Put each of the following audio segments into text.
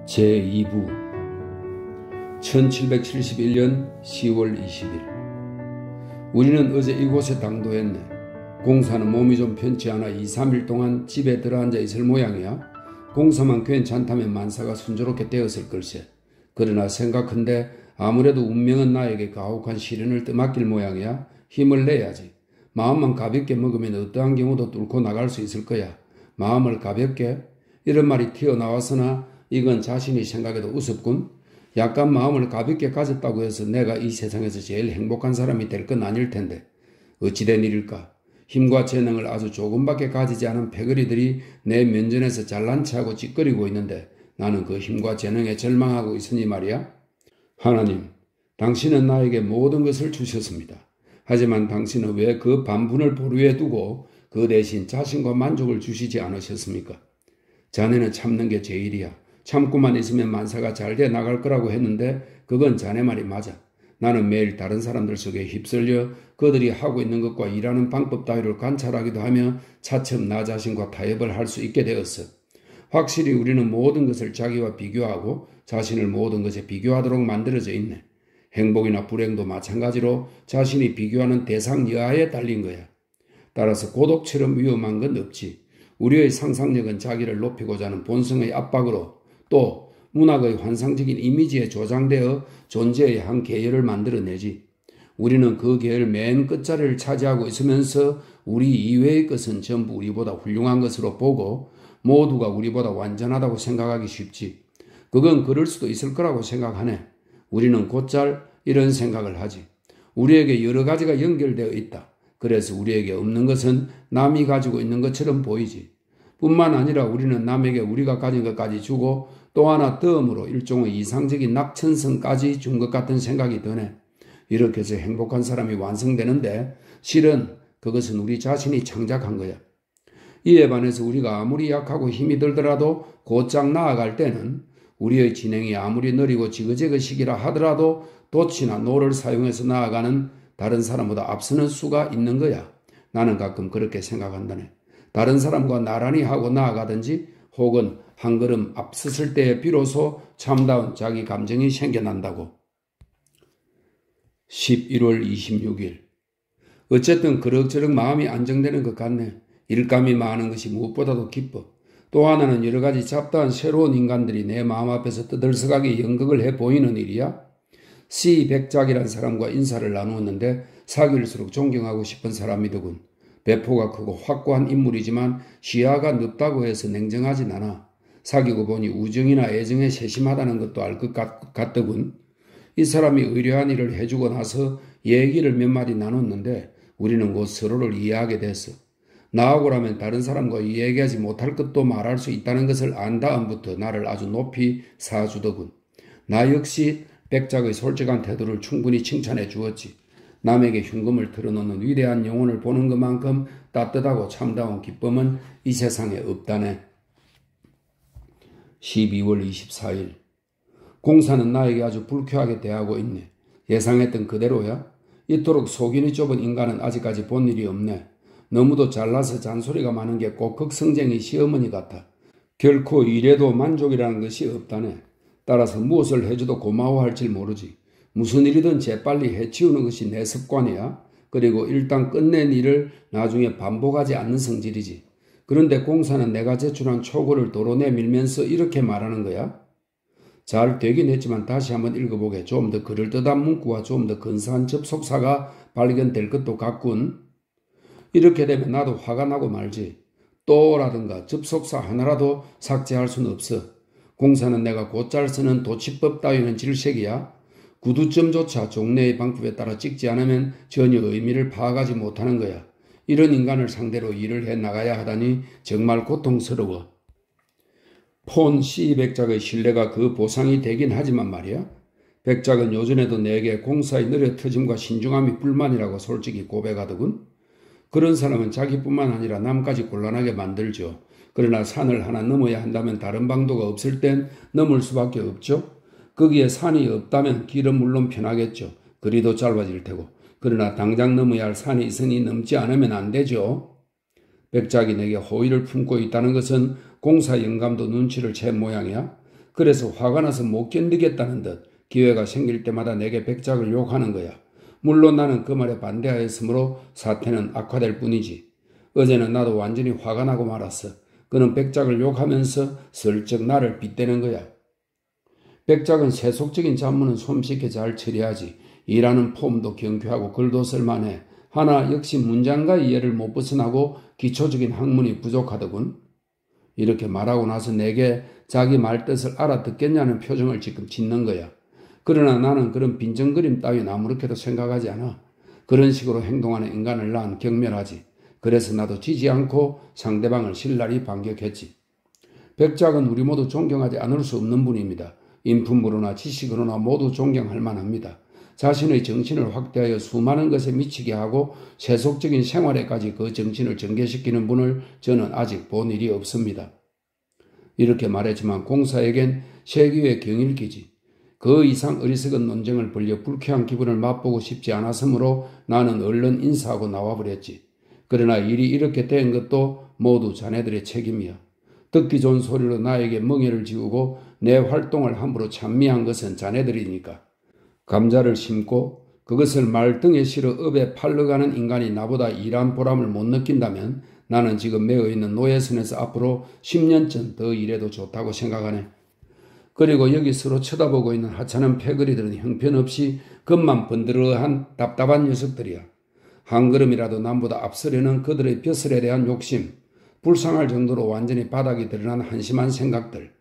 제2부 1771년 10월 20일 우리는 어제 이곳에 당도했네. 공사는 몸이 좀 편치 않아 2-3일 동안 집에 들어앉아 있을 모양이야. 공사만 괜찮다면 만사가 순조롭게 되었을 걸세. 그러나 생각한데 아무래도 운명은 나에게 가혹한 시련을 떠맡길 모양이야. 힘을 내야지. 마음만 가볍게 먹으면 어떠한 경우도 뚫고 나갈 수 있을 거야. 마음을 가볍게? 이런 말이 튀어나왔으나 이건 자신이 생각해도 우습군. 약간 마음을 가볍게 가졌다고 해서 내가 이 세상에서 제일 행복한 사람이 될 건 아닐 텐데 어찌된 일일까? 힘과 재능을 아주 조금밖에 가지지 않은 패거리들이 내 면전에서 잘난 체하고 찌꺼리고 있는데 나는 그 힘과 재능에 절망하고 있으니 말이야. 하나님, 당신은 나에게 모든 것을 주셨습니다. 하지만 당신은 왜 그 반분을 보류해 두고 그 대신 자신과 만족을 주시지 않으셨습니까? 자네는 참는 게 제일이야. 참고만 있으면 만사가 잘 돼 나갈 거라고 했는데 그건 자네 말이 맞아. 나는 매일 다른 사람들 속에 휩쓸려 그들이 하고 있는 것과 일하는 방법 따위를 관찰하기도 하며 차츰 나 자신과 타협을 할 수 있게 되었어. 확실히 우리는 모든 것을 자기와 비교하고 자신을 모든 것에 비교하도록 만들어져 있네. 행복이나 불행도 마찬가지로 자신이 비교하는 대상 여하에 달린 거야. 따라서 고독처럼 위험한 건 없지. 우리의 상상력은 자기를 높이고자 하는 본성의 압박으로 또 문학의 환상적인 이미지에 조장되어 존재의 한 계열을 만들어내지. 우리는 그 계열 맨 끝자리를 차지하고 있으면서 우리 이외의 것은 전부 우리보다 훌륭한 것으로 보고 모두가 우리보다 완전하다고 생각하기 쉽지. 그건 그럴 수도 있을 거라고 생각하네. 우리는 곧잘 이런 생각을 하지. 우리에게 여러 가지가 연결되어 있다. 그래서 우리에게 없는 것은 남이 가지고 있는 것처럼 보이지. 뿐만 아니라 우리는 남에게 우리가 가진 것까지 주고 또 하나 덤으로 일종의 이상적인 낙천성까지 준 것 같은 생각이 드네. 이렇게 해서 행복한 사람이 완성되는데 실은 그것은 우리 자신이 창작한 거야. 이에 반해서 우리가 아무리 약하고 힘이 들더라도 곧장 나아갈 때는 우리의 진행이 아무리 느리고 지그재그시기라 하더라도 돛이나 노를 사용해서 나아가는 다른 사람보다 앞서는 수가 있는 거야. 나는 가끔 그렇게 생각한다네. 다른 사람과 나란히 하고 나아가든지 혹은 한 걸음 앞섰을 때에 비로소 참다운 자기 감정이 생겨난다고. 11월 26일 어쨌든 그럭저럭 마음이 안정되는 것 같네. 일감이 많은 것이 무엇보다도 기뻐. 또 하나는 여러 가지 잡다한 새로운 인간들이 내 마음 앞에서 떠들썩하게 연극을 해 보이는 일이야. 백작이란 사람과 인사를 나누었는데 사귈수록 존경하고 싶은 사람이더군. 배포가 크고 확고한 인물이지만 시야가 넓다고 해서 냉정하진 않아. 사귀고 보니 우정이나 애정에 세심하다는 것도 알 것 같더군. 이 사람이 의뢰한 일을 해주고 나서 얘기를 몇 마디 나눴는데 우리는 곧 서로를 이해하게 됐어. 나하고라면 다른 사람과 이야기하지 못할 것도 말할 수 있다는 것을 안 다음부터 나를 아주 높이 사주더군. 나 역시 백작의 솔직한 태도를 충분히 칭찬해 주었지. 남에게 흉금을 털어놓는 위대한 영혼을 보는 것만큼 따뜻하고 참다운 기쁨은 이 세상에 없다네. 12월 24일 공사는 나에게 아주 불쾌하게 대하고 있네. 예상했던 그대로야. 이토록 속인이 좁은 인간은 아직까지 본 일이 없네. 너무도 잘나서 잔소리가 많은 게 꼭 극성쟁이 시어머니 같아. 결코 이래도 만족이라는 것이 없다네. 따라서 무엇을 해줘도 고마워할지 모르지. 무슨 일이든 재빨리 해치우는 것이 내 습관이야. 그리고 일단 끝낸 일을 나중에 반복하지 않는 성질이지. 그런데 공사는 내가 제출한 초고를 도로 내밀면서 이렇게 말하는 거야. 잘 되긴 했지만 다시 한번 읽어보게. 좀 더 그럴듯한 문구와 좀 더 근사한 접속사가 발견될 것도 같군. 이렇게 되면 나도 화가 나고 말지. 또라든가 접속사 하나라도 삭제할 수는 없어. 공사는 내가 곧잘 쓰는 도치법 따위는 질색이야. 구두점조차 종래의 방법에 따라 찍지 않으면 전혀 의미를 파악하지 못하는 거야. 이런 인간을 상대로 일을 해 나가야 하다니 정말 고통스러워. 폰 백작의 신뢰가 그 보상이 되긴 하지만 말이야. 백작은 요전에도 내게 공사의 느려터짐과 신중함이 불만이라고 솔직히 고백하더군. 그런 사람은 자기뿐만 아니라 남까지 곤란하게 만들죠. 그러나 산을 하나 넘어야 한다면 다른 방도가 없을 땐 넘을 수밖에 없죠. 거기에 산이 없다면 길은 물론 편하겠죠. 거리도 짧아질 테고. 그러나 당장 넘어야 할 산이 있으니 넘지 않으면 안 되죠. 백작이 내게 호의를 품고 있다는 것은 공사 영감도 눈치를 챈 모양이야. 그래서 화가 나서 못 견디겠다는 듯 기회가 생길 때마다 내게 백작을 욕하는 거야. 물론 나는 그 말에 반대하였으므로 사태는 악화될 뿐이지. 어제는 나도 완전히 화가 나고 말았어. 그는 백작을 욕하면서 슬쩍 나를 빗대는 거야. 백작은 세속적인 잡무는 솜씨있게 잘 처리하지. 일하는 폼도 경쾌하고 글도 쓸만해. 하나 역시 문장과 이해를 못 벗어나고 기초적인 학문이 부족하더군. 이렇게 말하고 나서 내게 자기 말뜻을 알아듣겠냐는 표정을 지금 짓는 거야. 그러나 나는 그런 빈정거림 따윈 아무렇게도 생각하지 않아. 그런 식으로 행동하는 인간을 난 경멸하지. 그래서 나도 지지 않고 상대방을 신랄히 반격했지. 백작은 우리 모두 존경하지 않을 수 없는 분입니다. 인품으로나 지식으로나 모두 존경할 만합니다. 자신의 정신을 확대하여 수많은 것에 미치게 하고 세속적인 생활에까지 그 정신을 전개시키는 분을 저는 아직 본 일이 없습니다. 이렇게 말했지만 공사에겐 세기의 경일기지. 그 이상 어리석은 논쟁을 벌여 불쾌한 기분을 맛보고 싶지 않았으므로 나는 얼른 인사하고 나와버렸지. 그러나 일이 이렇게 된 것도 모두 자네들의 책임이야. 듣기 좋은 소리로 나에게 멍해를 지우고 내 활동을 함부로 찬미한 것은 자네들이니까. 감자를 심고 그것을 말등에 실어 업에 팔러가는 인간이 나보다 일한 보람을 못 느낀다면 나는 지금 매어 있는 노예선에서 앞으로 10년쯤 더 일해도 좋다고 생각하네. 그리고 여기 서로 쳐다보고 있는 하찮은 패거리들은 형편없이 겉만 번드러한 답답한 녀석들이야. 한 걸음이라도 남보다 앞서려는 그들의 벼슬에 대한 욕심, 불쌍할 정도로 완전히 바닥이 드러난 한심한 생각들.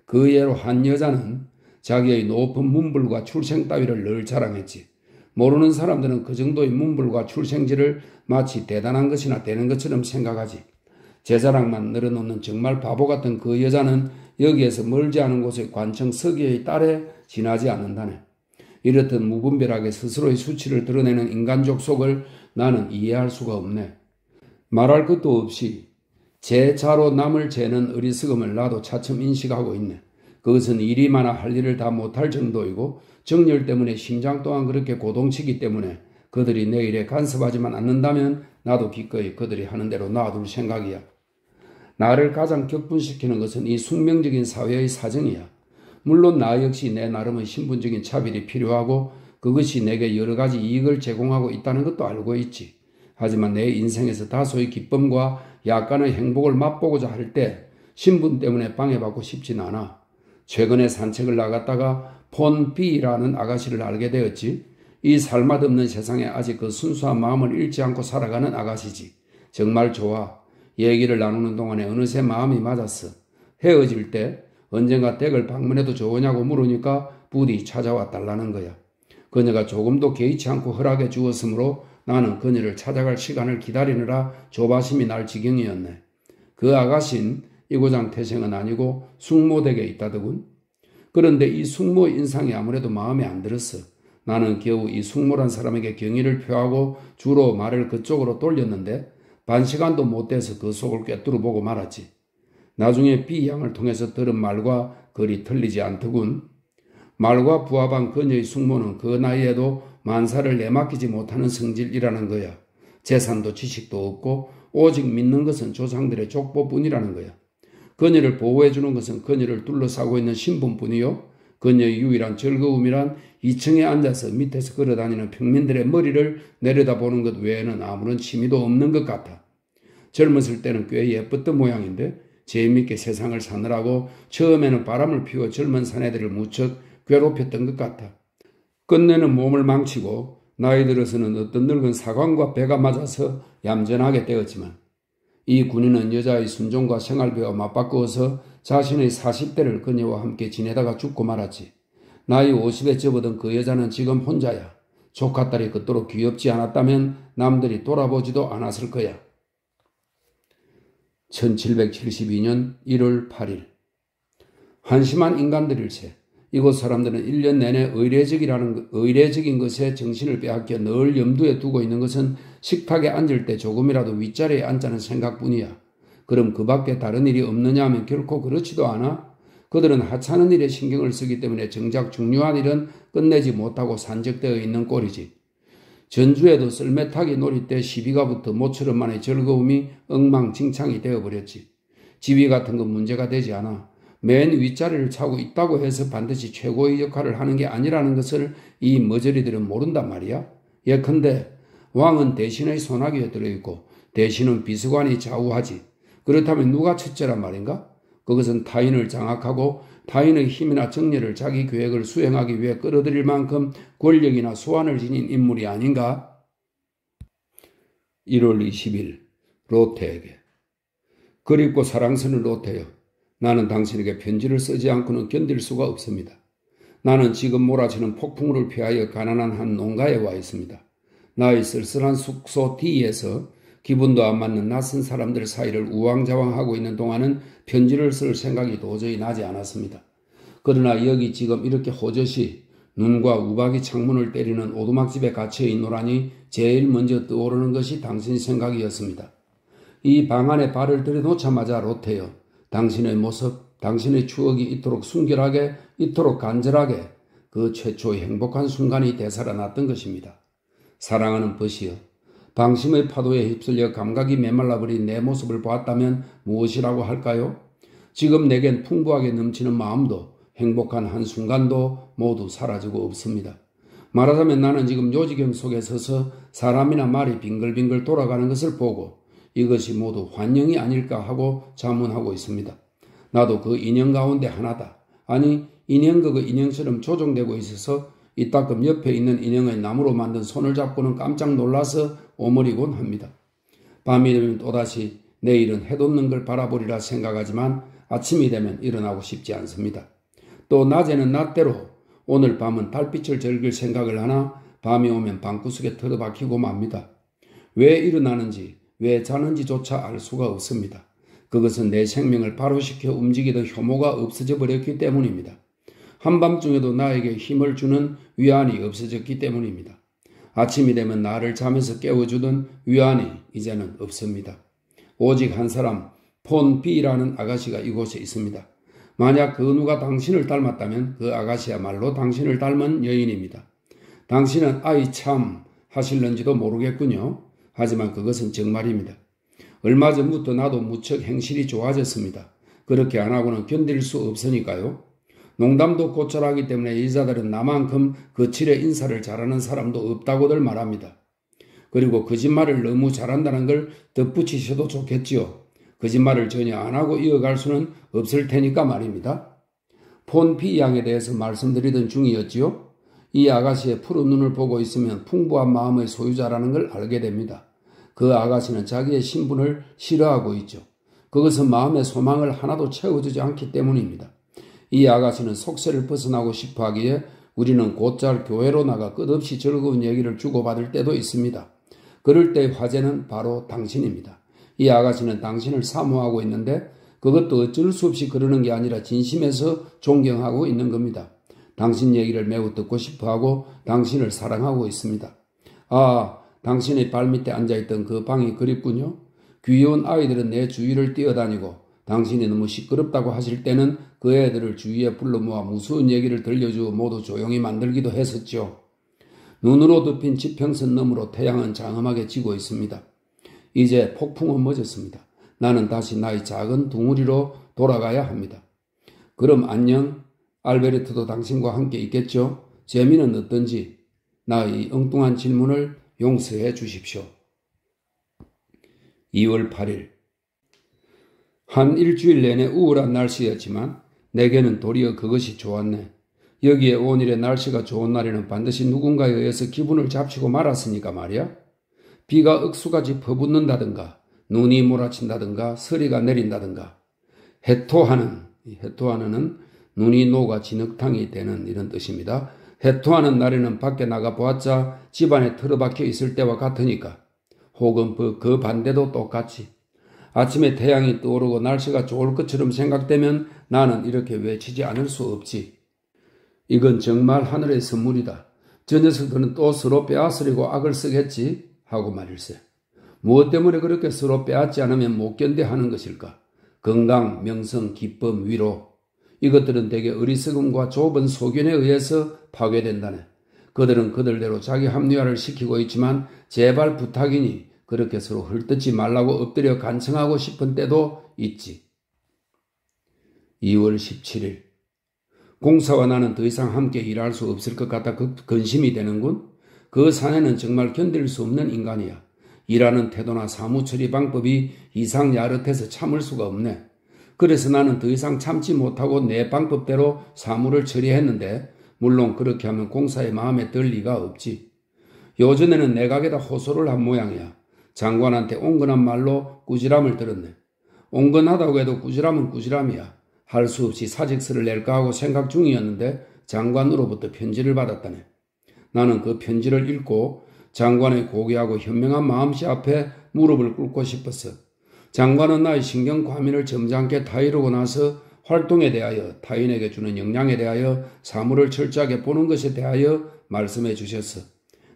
그 예로 한 여자는 자기의 높은 문불과 출생 따위를 늘 자랑했지. 모르는 사람들은 그 정도의 문불과 출생지를 마치 대단한 것이나 되는 것처럼 생각하지. 제 자랑만 늘어놓는 정말 바보 같은 그 여자는 여기에서 멀지 않은 곳의 관청 서기의 딸에 지나지 않는다네. 이렇듯 무분별하게 스스로의 수치를 드러내는 인간적 속을 나는 이해할 수가 없네. 말할 것도 없이 제 자로 남을 재는 어리석음을 나도 차츰 인식하고 있네. 그것은 일이 많아 할 일을 다 못할 정도이고 정열 때문에 심장 또한 그렇게 고동치기 때문에 그들이 내 일에 간섭하지만 않는다면 나도 기꺼이 그들이 하는 대로 놔둘 생각이야. 나를 가장 격분시키는 것은 이 숙명적인 사회의 사정이야. 물론 나 역시 내 나름의 신분적인 차별이 필요하고 그것이 내게 여러 가지 이익을 제공하고 있다는 것도 알고 있지. 하지만 내 인생에서 다소의 기쁨과 약간의 행복을 맛보고자 할 때 신분 때문에 방해받고 싶진 않아. 최근에 산책을 나갔다가 폰 B라는 아가씨를 알게 되었지. 이 살맛없는 세상에 아직 그 순수한 마음을 잃지 않고 살아가는 아가씨지. 정말 좋아. 얘기를 나누는 동안에 어느새 마음이 맞았어. 헤어질 때 언젠가 댁을 방문해도 좋으냐고 물으니까 부디 찾아와 달라는 거야. 그녀가 조금도 개의치 않고 허락해 주었으므로 나는 그녀를 찾아갈 시간을 기다리느라 조바심이 날 지경이었네. 그 아가씨는 이고장 태생은 아니고 숙모댁에 있다더군. 그런데 이 숙모의 인상이 아무래도 마음에 안 들었어. 나는 겨우 이 숙모란 사람에게 경의를 표하고 주로 말을 그쪽으로 돌렸는데 반시간도 못 돼서 그 속을 꿰뚫어 보고 말았지. 나중에 B양을 통해서 들은 말과 거리 틀리지 않더군. 말과 부하방 그녀의 숙모는 그 나이에도 만사를 내맡기지 못하는 성질이라는 거야. 재산도 지식도 없고 오직 믿는 것은 조상들의 족보뿐이라는 거야. 그녀를 보호해주는 것은 그녀를 둘러싸고 있는 신분뿐이요. 그녀의 유일한 즐거움이란 2층에 앉아서 밑에서 걸어다니는 평민들의 머리를 내려다보는 것 외에는 아무런 취미도 없는 것 같아. 젊었을 때는 꽤 예뻤던 모양인데 재미있게 세상을 사느라고 처음에는 바람을 피워 젊은 사내들을 무척 괴롭혔던 것 같아. 끝내는 몸을 망치고 나이 들어서는 어떤 늙은 사관과 배가 맞아서 얌전하게 되었지만 이 군인은 여자의 순종과 생활비와 맞바꾸어서 자신의 40대를 그녀와 함께 지내다가 죽고 말았지. 나이 50에 접어든 그 여자는 지금 혼자야. 조카딸이 그토록 귀엽지 않았다면 남들이 돌아보지도 않았을 거야. 1772년 1월 8일 한심한 인간들일세. 이곳 사람들은 1년 내내 의례적인 것에 정신을 빼앗겨 늘 염두에 두고 있는 것은 식탁에 앉을 때 조금이라도 윗자리에 앉자는 생각뿐이야. 그럼 그 밖에 다른 일이 없느냐 하면 결코 그렇지도 않아. 그들은 하찮은 일에 신경을 쓰기 때문에 정작 중요한 일은 끝내지 못하고 산적되어 있는 꼴이지. 전주에도 썰매타기 놀이 때 시비가 붙어 모처럼만의 즐거움이 엉망진창이 되어버렸지. 지휘 같은 건 문제가 되지 않아. 맨 윗자리를 차고 있다고 해서 반드시 최고의 역할을 하는 게 아니라는 것을 이 머저리들은 모른단 말이야. 예컨대 왕은 대신의 손아귀에 들어있고 대신은 비서관이 좌우하지. 그렇다면 누가 첫째란 말인가? 그것은 타인을 장악하고 타인의 힘이나 정리를 자기 계획을 수행하기 위해 끌어들일 만큼 권력이나 소환을 지닌 인물이 아닌가? 1월 20일 로테에게. 그립고 사랑스러운 로테여, 나는 당신에게 편지를 쓰지 않고는 견딜 수가 없습니다. 나는 지금 몰아치는 폭풍우를 피하여 가난한 한 농가에 와 있습니다. 나의 쓸쓸한 숙소 D에서 기분도 안 맞는 낯선 사람들 사이를 우왕좌왕하고 있는 동안은 편지를 쓸 생각이 도저히 나지 않았습니다. 그러나 여기 지금 이렇게 호젓이 눈과 우박이 창문을 때리는 오두막집에 갇혀 있노라니 제일 먼저 떠오르는 것이 당신 생각이었습니다. 이 방 안에 발을 들여놓자마자 로테여, 당신의 모습, 당신의 추억이 이토록 순결하게, 이토록 간절하게 그 최초의 행복한 순간이 되살아났던 것입니다. 사랑하는 벗이여, 방심의 파도에 휩쓸려 감각이 메말라버린 내 모습을 보았다면 무엇이라고 할까요? 지금 내겐 풍부하게 넘치는 마음도 행복한 한순간도 모두 사라지고 없습니다. 말하자면 나는 지금 요지경 속에 서서 사람이나 말이 빙글빙글 돌아가는 것을 보고 이것이 모두 환영이 아닐까 하고 자문하고 있습니다. 나도 그 인형 가운데 하나다. 아니, 인형극의 인형처럼 조종되고 있어서 이따금 옆에 있는 인형의 나무로 만든 손을 잡고는 깜짝 놀라서 오므리곤 합니다. 밤이 되면 또다시 내일은 해돋는 걸 바라보리라 생각하지만 아침이 되면 일어나고 싶지 않습니다. 또 낮에는 낮대로 오늘 밤은 달빛을 즐길 생각을 하나 밤이 오면 방구석에 틀어박히고 맙니다. 왜 일어나는지 왜 자는지조차 알 수가 없습니다. 그것은 내 생명을 발효시켜 움직이던 효모가 없어져 버렸기 때문입니다. 한밤중에도 나에게 힘을 주는 위안이 없어졌기 때문입니다. 아침이 되면 나를 잠에서 깨워주던 위안이 이제는 없습니다. 오직 한 사람, 폰 B라는 아가씨가 이곳에 있습니다. 만약 그 누가 당신을 닮았다면 그 아가씨야말로 당신을 닮은 여인입니다. 당신은 아이 참 하실는지도 모르겠군요. 하지만 그것은 정말입니다. 얼마 전부터 나도 무척 행실이 좋아졌습니다. 그렇게 안 하고는 견딜 수 없으니까요. 농담도 고철하기 때문에 여자들은 나만큼 거칠에 인사를 잘하는 사람도 없다고들 말합니다. 그리고 거짓말을 너무 잘한다는 걸 덧붙이셔도 좋겠지요. 거짓말을 전혀 안 하고 이어갈 수는 없을 테니까 말입니다. 폰 B 양에 대해서 말씀드리던 중이었지요. 이 아가씨의 푸른 눈을 보고 있으면 풍부한 마음의 소유자라는 걸 알게 됩니다. 그 아가씨는 자기의 신분을 싫어하고 있죠. 그것은 마음의 소망을 하나도 채워주지 않기 때문입니다. 이 아가씨는 속세를 벗어나고 싶어 하기에 우리는 곧잘 교회로 나가 끝없이 즐거운 얘기를 주고받을 때도 있습니다. 그럴 때의 화제는 바로 당신입니다. 이 아가씨는 당신을 사모하고 있는데 그것도 어쩔 수 없이 그러는 게 아니라 진심에서 존경하고 있는 겁니다. 당신 얘기를 매우 듣고 싶어하고 당신을 사랑하고 있습니다. 아, 당신의 발밑에 앉아있던 그 방이 그립군요. 귀여운 아이들은 내 주위를 뛰어다니고 당신이 너무 시끄럽다고 하실 때는 그 애들을 주위에 불러 모아 무서운 얘기를 들려주어 모두 조용히 만들기도 했었죠. 눈으로 덮인 지평선 너머로 태양은 장엄하게 지고 있습니다. 이제 폭풍은 멎었습니다. 나는 다시 나의 작은 둥우리로 돌아가야 합니다. 그럼 안녕. 알베르트도 당신과 함께 있겠죠? 재미는 어떤지 나의 엉뚱한 질문을 용서해 주십시오. 2월 8일 한 일주일 내내 우울한 날씨였지만 내게는 도리어 그것이 좋았네. 여기에 오늘의 날씨가 좋은 날에는 반드시 누군가에 의해서 기분을 잡치고 말았으니까 말이야. 비가 억수같이 퍼붓는다든가 눈이 몰아친다든가 서리가 내린다든가 해토하는 눈이 녹아 진흙탕이 되는 이런 뜻입니다. 해토하는 날에는 밖에 나가 보았자 집안에 틀어박혀 있을 때와 같으니까 혹은 그 반대도 똑같이 아침에 태양이 떠오르고 날씨가 좋을 것처럼 생각되면 나는 이렇게 외치지 않을 수 없지. 이건 정말 하늘의 선물이다. 저 녀석들은 또 서로 빼앗으려고 악을 쓰겠지 하고 말일세. 무엇 때문에 그렇게 서로 빼앗지 않으면 못 견뎌 하는 것일까? 건강, 명성, 기쁨, 위로 이것들은 대개 어리석음과 좁은 소견에 의해서 파괴된다네. 그들은 그들대로 자기 합리화를 시키고 있지만 제발 부탁이니 그렇게 서로 헐뜯지 말라고 엎드려 간청하고 싶은 때도 있지. 2월 17일. 공사와 나는 더 이상 함께 일할 수 없을 것 같아 근심이 되는군. 그 사내는 정말 견딜 수 없는 인간이야. 일하는 태도나 사무 처리 방법이 이상 야릇해서 참을 수가 없네. 그래서 나는 더 이상 참지 못하고 내 방법대로 사무를 처리했는데, 물론 그렇게 하면 공사의 마음에 들 리가 없지. 요전에는 내각에다 호소를 한 모양이야. 장관한테 온건한 말로 꾸지람을 들었네. 온건하다고 해도 꾸지람은 꾸지람이야. 할 수 없이 사직서를 낼까 하고 생각 중이었는데 장관으로부터 편지를 받았다네. 나는 그 편지를 읽고 장관의 고귀하고 현명한 마음씨 앞에 무릎을 꿇고 싶었어. 장관은 나의 신경 과민을 점잖게 다 이루고 나서 활동에 대하여, 타인에게 주는 영향에 대하여, 사무를 철저하게 보는 것에 대하여 말씀해 주셨어.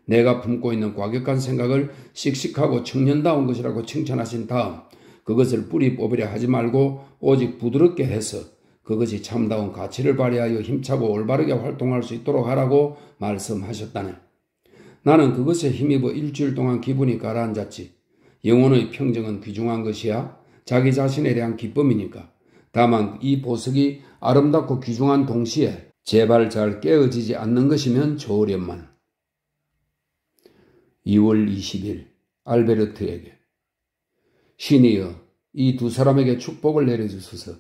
내가 품고 있는 과격한 생각을 씩씩하고 청년다운 것이라고 칭찬하신 다음 그것을 뿌리 뽑으려 하지 말고 오직 부드럽게 해서 그것이 참다운 가치를 발휘하여 힘차고 올바르게 활동할 수 있도록 하라고 말씀하셨다네. 나는 그것에 힘입어 일주일 동안 기분이 가라앉았지. 영혼의 평정은 귀중한 것이야. 자기 자신에 대한 기쁨이니까. 다만 이 보석이 아름답고 귀중한 동시에 제발 잘 깨어지지 않는 것이면 좋으련만. 2월 20일 알베르트에게. 신이여, 이 두 사람에게 축복을 내려주소서.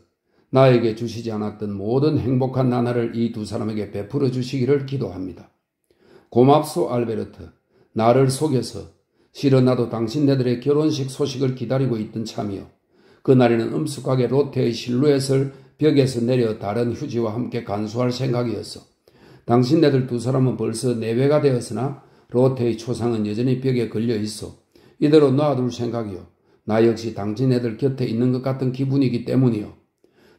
나에게 주시지 않았던 모든 행복한 나날을 이 두 사람에게 베풀어 주시기를 기도합니다. 고맙소 알베르트. 나를 속여서 실은 나도 당신네들의 결혼식 소식을 기다리고 있던 참이요. 그날에는 엄숙하게 로테의 실루엣을 벽에서 내려 다른 휴지와 함께 간수할 생각이었어. 당신네들 두 사람은 벌써 내외가 되었으나 로테의 초상은 여전히 벽에 걸려 있어. 이대로 놔둘 생각이요. 나 역시 당신네들 곁에 있는 것 같은 기분이기 때문이요.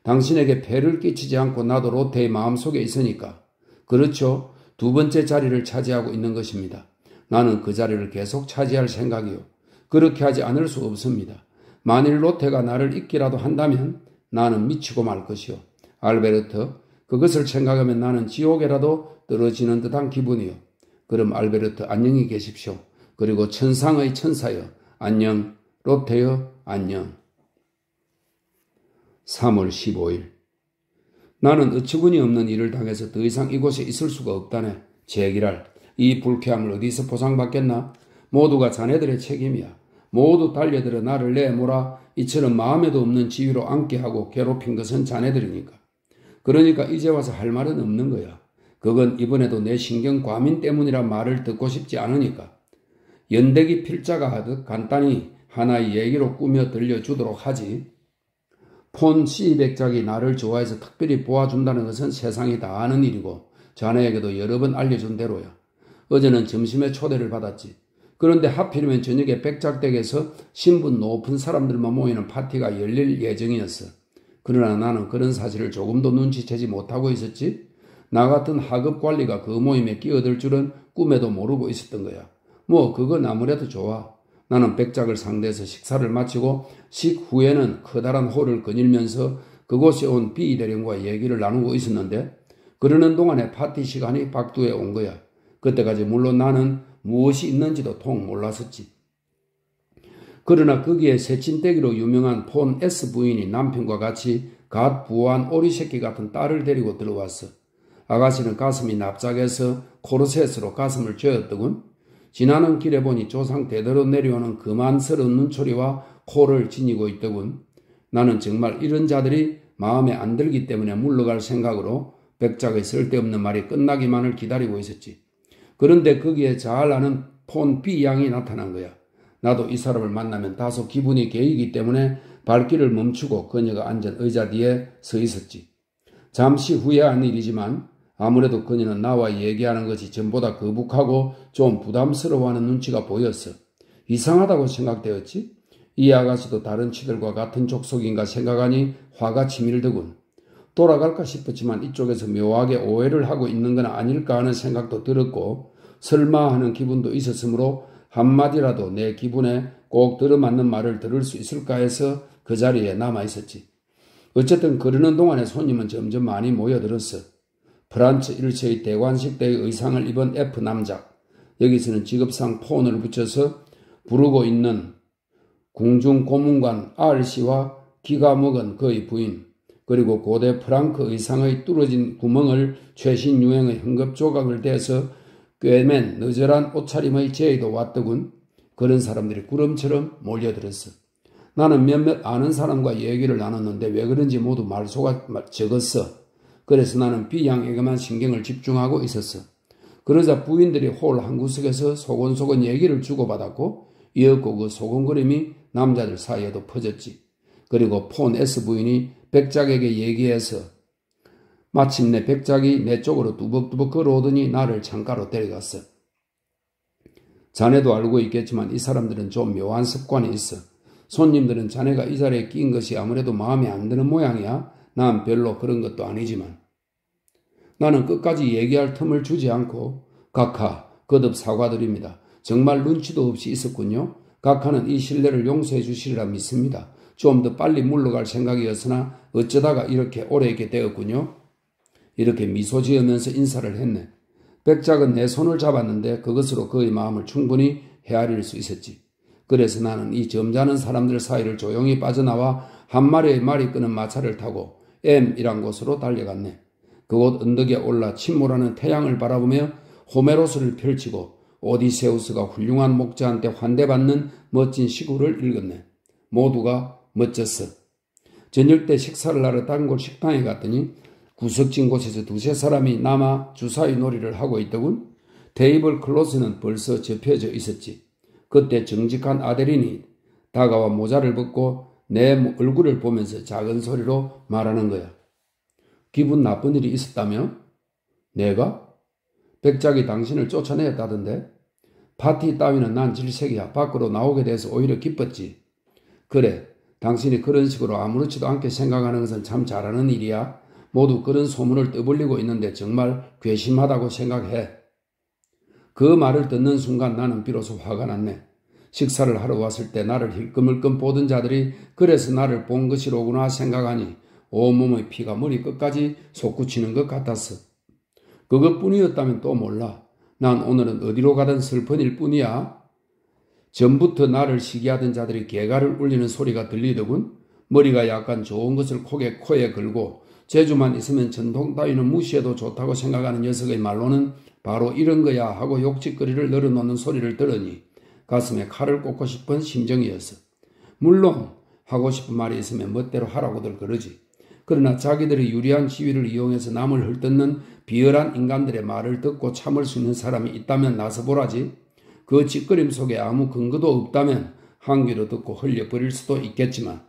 당신에게 폐를 끼치지 않고 나도 로테의 마음속에 있으니까. 그렇죠. 두 번째 자리를 차지하고 있는 것입니다. 나는 그 자리를 계속 차지할 생각이요. 그렇게 하지 않을 수 없습니다. 만일 로테가 나를 잊기라도 한다면 나는 미치고 말 것이요. 알베르트, 그것을 생각하면 나는 지옥에라도 떨어지는 듯한 기분이요. 그럼 알베르트 안녕히 계십시오. 그리고 천상의 천사여 안녕. 로테여 안녕. 3월 15일. 나는 어처구니 없는 일을 당해서 더 이상 이곳에 있을 수가 없다네. 제기랄, 이 불쾌함을 어디서 보상받겠나? 모두가 자네들의 책임이야. 모두 달려들어 나를 내몰아 이처럼 마음에도 없는 지위로 앉게 하고 괴롭힌 것은 자네들이니까. 그러니까 이제 와서 할 말은 없는 거야. 그건 이번에도 내 신경 과민 때문이란 말을 듣고 싶지 않으니까. 연대기 필자가 하듯 간단히 하나의 얘기로 꾸며 들려주도록 하지. 폰 C200작이 나를 좋아해서 특별히 보아준다는 것은 세상이 다 아는 일이고 자네에게도 여러 번 알려준 대로야. 어제는 점심에 초대를 받았지. 그런데 하필이면 저녁에 백작댁에서 신분 높은 사람들만 모이는 파티가 열릴 예정이었어. 그러나 나는 그런 사실을 조금도 눈치채지 못하고 있었지. 나 같은 하급 관리가 그 모임에 끼어들 줄은 꿈에도 모르고 있었던 거야. 뭐 그건 아무래도 좋아. 나는 백작을 상대해서 식사를 마치고 식후에는 커다란 홀을 거닐면서 그곳에 온 B 대령과 얘기를 나누고 있었는데 그러는 동안에 파티 시간이 박두에 온 거야. 그때까지 물론 나는 무엇이 있는지도 통 몰랐었지. 그러나 거기에 새침대기로 유명한 폰 S 부인이 남편과 같이 갓 부화한 오리새끼 같은 딸을 데리고 들어왔어. 아가씨는 가슴이 납작해서 코르셋으로 가슴을 조였더군. 지나는 길에 보니 조상 대대로 내려오는 그만스러운 눈초리와 코를 지니고 있더군. 나는 정말 이런 자들이 마음에 안 들기 때문에 물러갈 생각으로 백작의 쓸데없는 말이 끝나기만을 기다리고 있었지. 그런데 거기에 잘 아는 폰 B 양이 나타난 거야. 나도 이 사람을 만나면 다소 기분이 개이기 때문에 발길을 멈추고 그녀가 앉은 의자 뒤에 서 있었지. 잠시 후에 한 일이지만 아무래도 그녀는 나와 얘기하는 것이 전보다 거북하고 좀 부담스러워하는 눈치가 보였어. 이상하다고 생각되었지? 이 아가씨도 다른 치들과 같은 족속인가 생각하니 화가 치밀더군. 돌아갈까 싶었지만 이쪽에서 묘하게 오해를 하고 있는 건 아닐까 하는 생각도 들었고 설마 하는 기분도 있었으므로 한마디라도 내 기분에 꼭 들어맞는 말을 들을 수 있을까 해서 그 자리에 남아있었지. 어쨌든 그러는 동안에 손님은 점점 많이 모여들었어. 프란츠 일체의 대관식 때의 의상을 입은 F 남자. 여기서는 직업상 폰을 붙여서 부르고 있는 궁중 고문관 R씨와 기가 먹은 그의 부인, 그리고 고대 프랑크 의상의 뚫어진 구멍을 최신 유행의 헝겊 조각을 대서 꿰맨 너절한 옷차림의 제의도 왔더군. 그런 사람들이 구름처럼 몰려들었어. 나는 몇몇 아는 사람과 얘기를 나눴는데 왜 그런지 모두 말소가 적었어. 그래서 나는 B양에게만 신경을 집중하고 있었어. 그러자 부인들이 홀 한 구석에서 소곤소곤 얘기를 주고받았고 이었고 그 소곤거림이 남자들 사이에도 퍼졌지. 그리고 폰 S 부인이 백작에게 얘기해서 마침내 백작이 내 쪽으로 뚜벅뚜벅 걸어오더니 나를 창가로 데려갔어. 자네도 알고 있겠지만 이 사람들은 좀 묘한 습관이 있어. 손님들은 자네가 이 자리에 낀 것이 아무래도 마음에 안 드는 모양이야. 난 별로 그런 것도 아니지만. 나는 끝까지 얘기할 틈을 주지 않고 각하 거듭 사과드립니다. 정말 눈치도 없이 있었군요. 각하는 이 실례를 용서해 주시리라 믿습니다. 좀 더 빨리 물러갈 생각이었으나 어쩌다가 이렇게 오래 있게 되었군요. 이렇게 미소 지으면서 인사를 했네. 백작은 내 손을 잡았는데 그것으로 그의 마음을 충분히 헤아릴 수 있었지. 그래서 나는 이 점잖은 사람들 사이를 조용히 빠져나와 한 마리의 말이 끄는 마차를 타고 M이란 곳으로 달려갔네. 그곳 언덕에 올라 침몰하는 태양을 바라보며 호메로스를 펼치고 오디세우스가 훌륭한 목자한테 환대받는 멋진 시구를 읽었네. 모두가 멋졌어. 저녁 때 식사를 하러 다른 곳 식당에 갔더니 구석진 곳에서 두세 사람이 남아 주사위 놀이를 하고 있더군. 테이블 클로스는 벌써 접혀져 있었지. 그때 정직한 아데린이 다가와 모자를 벗고 내 얼굴을 보면서 작은 소리로 말하는 거야. 기분 나쁜 일이 있었다며? 내가? 백작이 당신을 쫓아내었다던데? 파티 따위는 난 질색이야. 밖으로 나오게 돼서 오히려 기뻤지. 그래, 당신이 그런 식으로 아무렇지도 않게 생각하는 것은 참 잘하는 일이야. 모두 그런 소문을 떠벌리고 있는데 정말 괘씸하다고 생각해. 그 말을 듣는 순간 나는 비로소 화가 났네. 식사를 하러 왔을 때 나를 힐끔힐끔 보던 자들이 그래서 나를 본 것이로구나 생각하니 온몸의 피가 머리 끝까지 솟구치는 것 같았어. 그것뿐이었다면 또 몰라. 난 오늘은 어디로 가든 슬픈 일뿐이야. 전부터 나를 시기하던 자들이 개가를 울리는 소리가 들리더군. 머리가 약간 좋은 것을 코에 걸고 재주만 있으면 전통 따위는 무시해도 좋다고 생각하는 녀석의 말로는 바로 이런 거야 하고 욕짓거리를 늘어놓는 소리를 들으니 가슴에 칼을 꽂고 싶은 심정이었어. 물론 하고 싶은 말이 있으면 멋대로 하라고들 그러지. 그러나 자기들의 유리한 지위를 이용해서 남을 헐뜯는 비열한 인간들의 말을 듣고 참을 수 있는 사람이 있다면 나서보라지. 그 짓거림 속에 아무 근거도 없다면 한 귀로 듣고 흘려버릴 수도 있겠지만.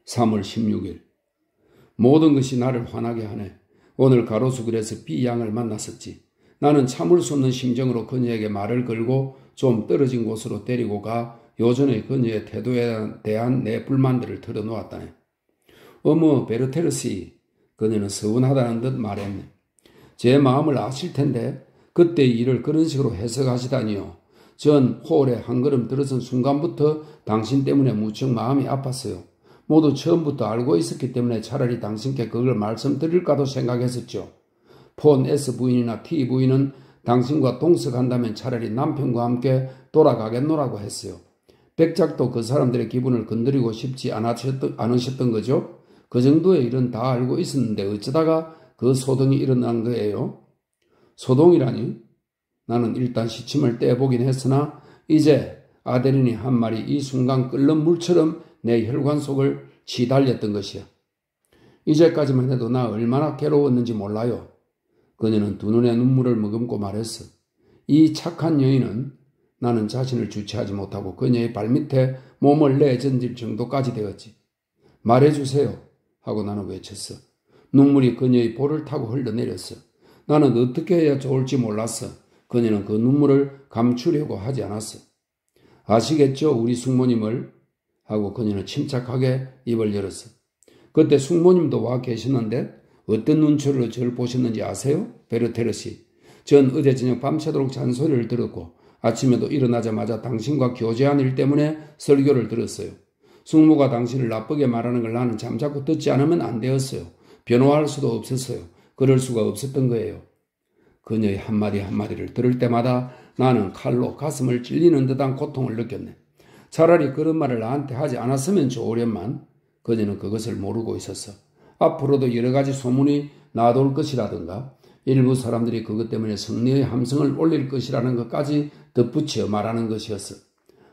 3월 16일 모든 것이 나를 화나게 하네. 오늘 가로수길에서 B양을 만났었지. 나는 참을 수 없는 심정으로 그녀에게 말을 걸고 좀 떨어진 곳으로 데리고 가 요전의 그녀의 태도에 대한 내 불만들을 털어놓았다네. 어머 베르테르시, 그녀는 서운하다는 듯 말했네. 제 마음을 아실 텐데 그때 일을 그런 식으로 해석하시다니요. 전 홀에 한 걸음 들어선 순간부터 당신 때문에 무척 마음이 아팠어요. 모두 처음부터 알고 있었기 때문에 차라리 당신께 그걸 말씀드릴까도 생각했었죠. 폰 S 부인이나 T 부인은 당신과 동석한다면 차라리 남편과 함께 돌아가겠노라고 했어요. 백작도 그 사람들의 기분을 건드리고 싶지 않으셨던 거죠? 그 정도의 일은 다 알고 있었는데 어쩌다가 그 소동이 일어난 거예요? 소동이라니? 나는 일단 시침을 떼보긴 했으나 이제 아데린이 한 말이 이 순간 끓는 물처럼 내 혈관 속을 치달렸던 것이야. 이제까지만 해도 나 얼마나 괴로웠는지 몰라요. 그녀는 두 눈에 눈물을 머금고 말했어. 이 착한 여인은 나는 자신을 주체하지 못하고 그녀의 발밑에 몸을 내던질 정도까지 되었지. 말해주세요 하고 나는 외쳤어. 눈물이 그녀의 볼을 타고 흘러내렸어. 나는 어떻게 해야 좋을지 몰랐어. 그녀는 그 눈물을 감추려고 하지 않았어. 아시겠죠 우리 숙모님을? 하고 그녀는 침착하게 입을 열었어. 그때 숙모님도 와 계셨는데 어떤 눈초리로 저를 보셨는지 아세요? 베르테르시. 전 어제 저녁 밤새도록 잔소리를 들었고 아침에도 일어나자마자 당신과 교제한 일 때문에 설교를 들었어요. 숙모가 당신을 나쁘게 말하는 걸 나는 잠자코 듣지 않으면 안 되었어요. 변호할 수도 없었어요. 그럴 수가 없었던 거예요. 그녀의 한마디 한마디를 들을 때마다 나는 칼로 가슴을 찔리는 듯한 고통을 느꼈네. 차라리 그런 말을 나한테 하지 않았으면 좋으련만 그녀는 그것을 모르고 있었어. 앞으로도 여러 가지 소문이 나돌 것이라든가 일부 사람들이 그것 때문에 승리의 함성을 올릴 것이라는 것까지 덧붙여 말하는 것이었어.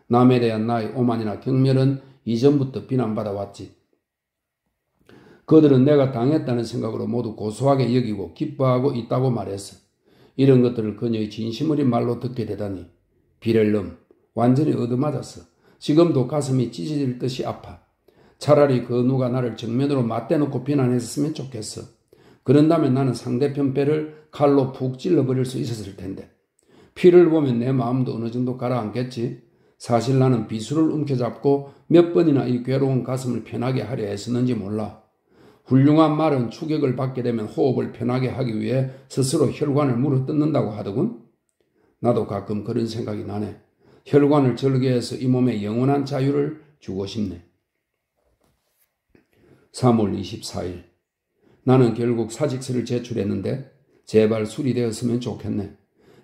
남에 대한 나의 오만이나 경멸은 이전부터 비난받아 왔지. 그들은 내가 당했다는 생각으로 모두 고소하게 여기고 기뻐하고 있다고 말했어. 이런 것들을 그녀의 진심 어린 말로 듣게 되다니 비렐름 완전히 얻어맞았어. 지금도 가슴이 찢어질 듯이 아파. 차라리 그 누가 나를 정면으로 맞대놓고 비난했으면 좋겠어. 그런다면 나는 상대편 뼈를 칼로 푹 찔러버릴 수 있었을 텐데. 피를 보면 내 마음도 어느 정도 가라앉겠지. 사실 나는 비수를 움켜잡고 몇 번이나 이 괴로운 가슴을 편하게 하려 했었는지 몰라. 훌륭한 말은 추격을 받게 되면 호흡을 편하게 하기 위해 스스로 혈관을 물어뜯는다고 하더군. 나도 가끔 그런 생각이 나네. 혈관을 절개해서 이 몸에 영원한 자유를 주고 싶네. 3월 24일. 나는 결국 사직서를 제출했는데 제발 수리되었으면 좋겠네.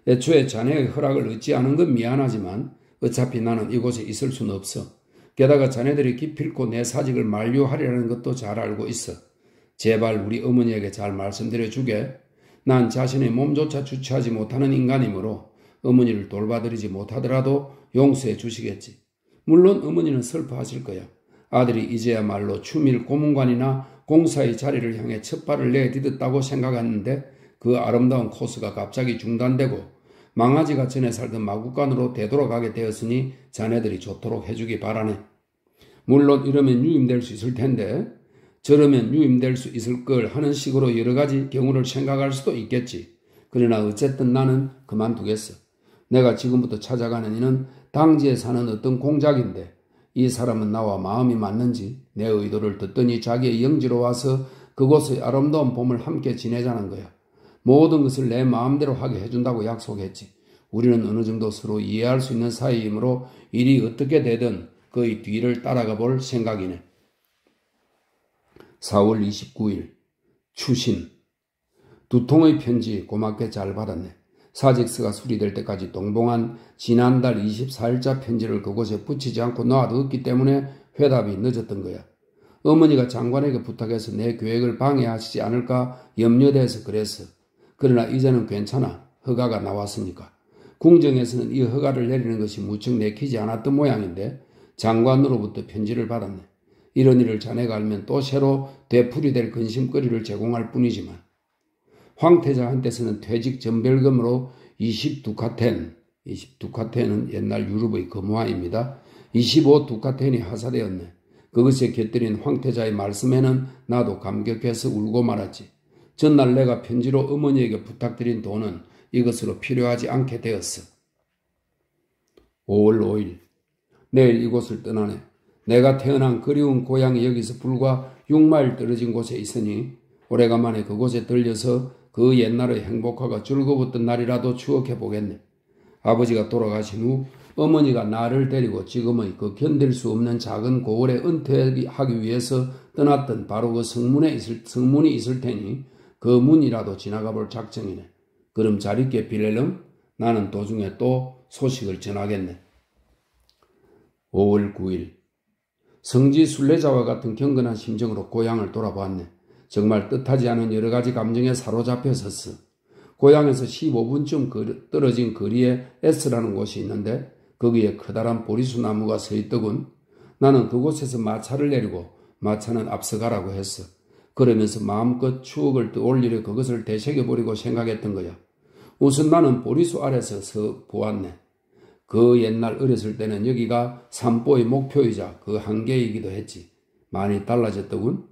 애초에 자네의 허락을 얻지 않은 건 미안하지만 어차피 나는 이곳에 있을 수는 없어. 게다가 자네들이 기필코 내 사직을 만료하리라는 것도 잘 알고 있어. 제발 우리 어머니에게 잘 말씀드려 주게. 난 자신의 몸조차 주체하지 못하는 인간이므로 어머니를 돌봐드리지 못하더라도 용서해 주시겠지. 물론 어머니는 슬퍼하실 거야. 아들이 이제야말로 추밀 고문관이나 공사의 자리를 향해 첫 발을 내디뎠다고 생각했는데 그 아름다운 코스가 갑자기 중단되고 망아지가 전에 살던 마구간으로 되돌아가게 되었으니 자네들이 좋도록 해주기 바라네. 물론 이러면 유임될 수 있을 텐데 저러면 유임될 수 있을 걸 하는 식으로 여러 가지 경우를 생각할 수도 있겠지. 그러나 어쨌든 나는 그만두겠어. 내가 지금부터 찾아가는 이는 당지에 사는 어떤 공작인데 이 사람은 나와 마음이 맞는지 내 의도를 듣더니 자기의 영지로 와서 그곳의 아름다운 봄을 함께 지내자는 거야. 모든 것을 내 마음대로 하게 해준다고 약속했지. 우리는 어느 정도 서로 이해할 수 있는 사이이므로 일이 어떻게 되든 그의 뒤를 따라가 볼 생각이네. 4월 29일 추신. 2통의 편지 고맙게 잘 받았네. 사직서가 수리될 때까지 동봉한 지난달 24일자 편지를 그곳에 붙이지 않고 놔두었기 때문에 회답이 늦었던 거야. 어머니가 장관에게 부탁해서 내 계획을 방해하시지 않을까 염려돼서 그랬어. 그러나 이제는 괜찮아. 허가가 나왔으니까. 궁정에서는 이 허가를 내리는 것이 무척 내키지 않았던 모양인데 장관으로부터 편지를 받았네. 이런 일을 자네가 알면 또 새로 되풀이될 근심거리를 제공할 뿐이지만 황태자한테서는 퇴직 전별금으로 22카텐은 옛날 유럽의 금화입니다. 25두카텐이 하사되었네. 그것에 곁들인 황태자의 말씀에는 나도 감격해서 울고 말았지. 전날 내가 편지로 어머니에게 부탁드린 돈은 이것으로 필요하지 않게 되었어. 5월 5일. 내일 이곳을 떠나네. 내가 태어난 그리운 고향이 여기서 불과 6마일 떨어진 곳에 있으니 오래간만에 그곳에 들려서 그 옛날의 행복하고 즐거웠던 날이라도 추억해보겠네. 아버지가 돌아가신 후 어머니가 나를 데리고 지금의 그 견딜 수 없는 작은 고을에 은퇴하기 위해서 떠났던 바로 그 성문이 있을 테니 그 문이라도 지나가 볼 작정이네. 그럼 잘 있게 빌렐름. 나는 도중에 또 소식을 전하겠네. 5월 9일. 성지 순례자와 같은 경건한 심정으로 고향을 돌아보았네. 정말 뜻하지 않은 여러 가지 감정에 사로잡혔었어. 고향에서 15분쯤 떨어진 거리에 S라는 곳이 있는데 거기에 커다란 보리수 나무가 서 있더군. 나는 그곳에서 마차를 내리고 마차는 앞서가라고 했어. 그러면서 마음껏 추억을 떠올리려 그것을 되새겨보려고 생각했던 거야. 우선 나는 보리수 아래서 서 보았네. 그 옛날 어렸을 때는 여기가 산보의 목표이자 그 한계이기도 했지. 많이 달라졌더군.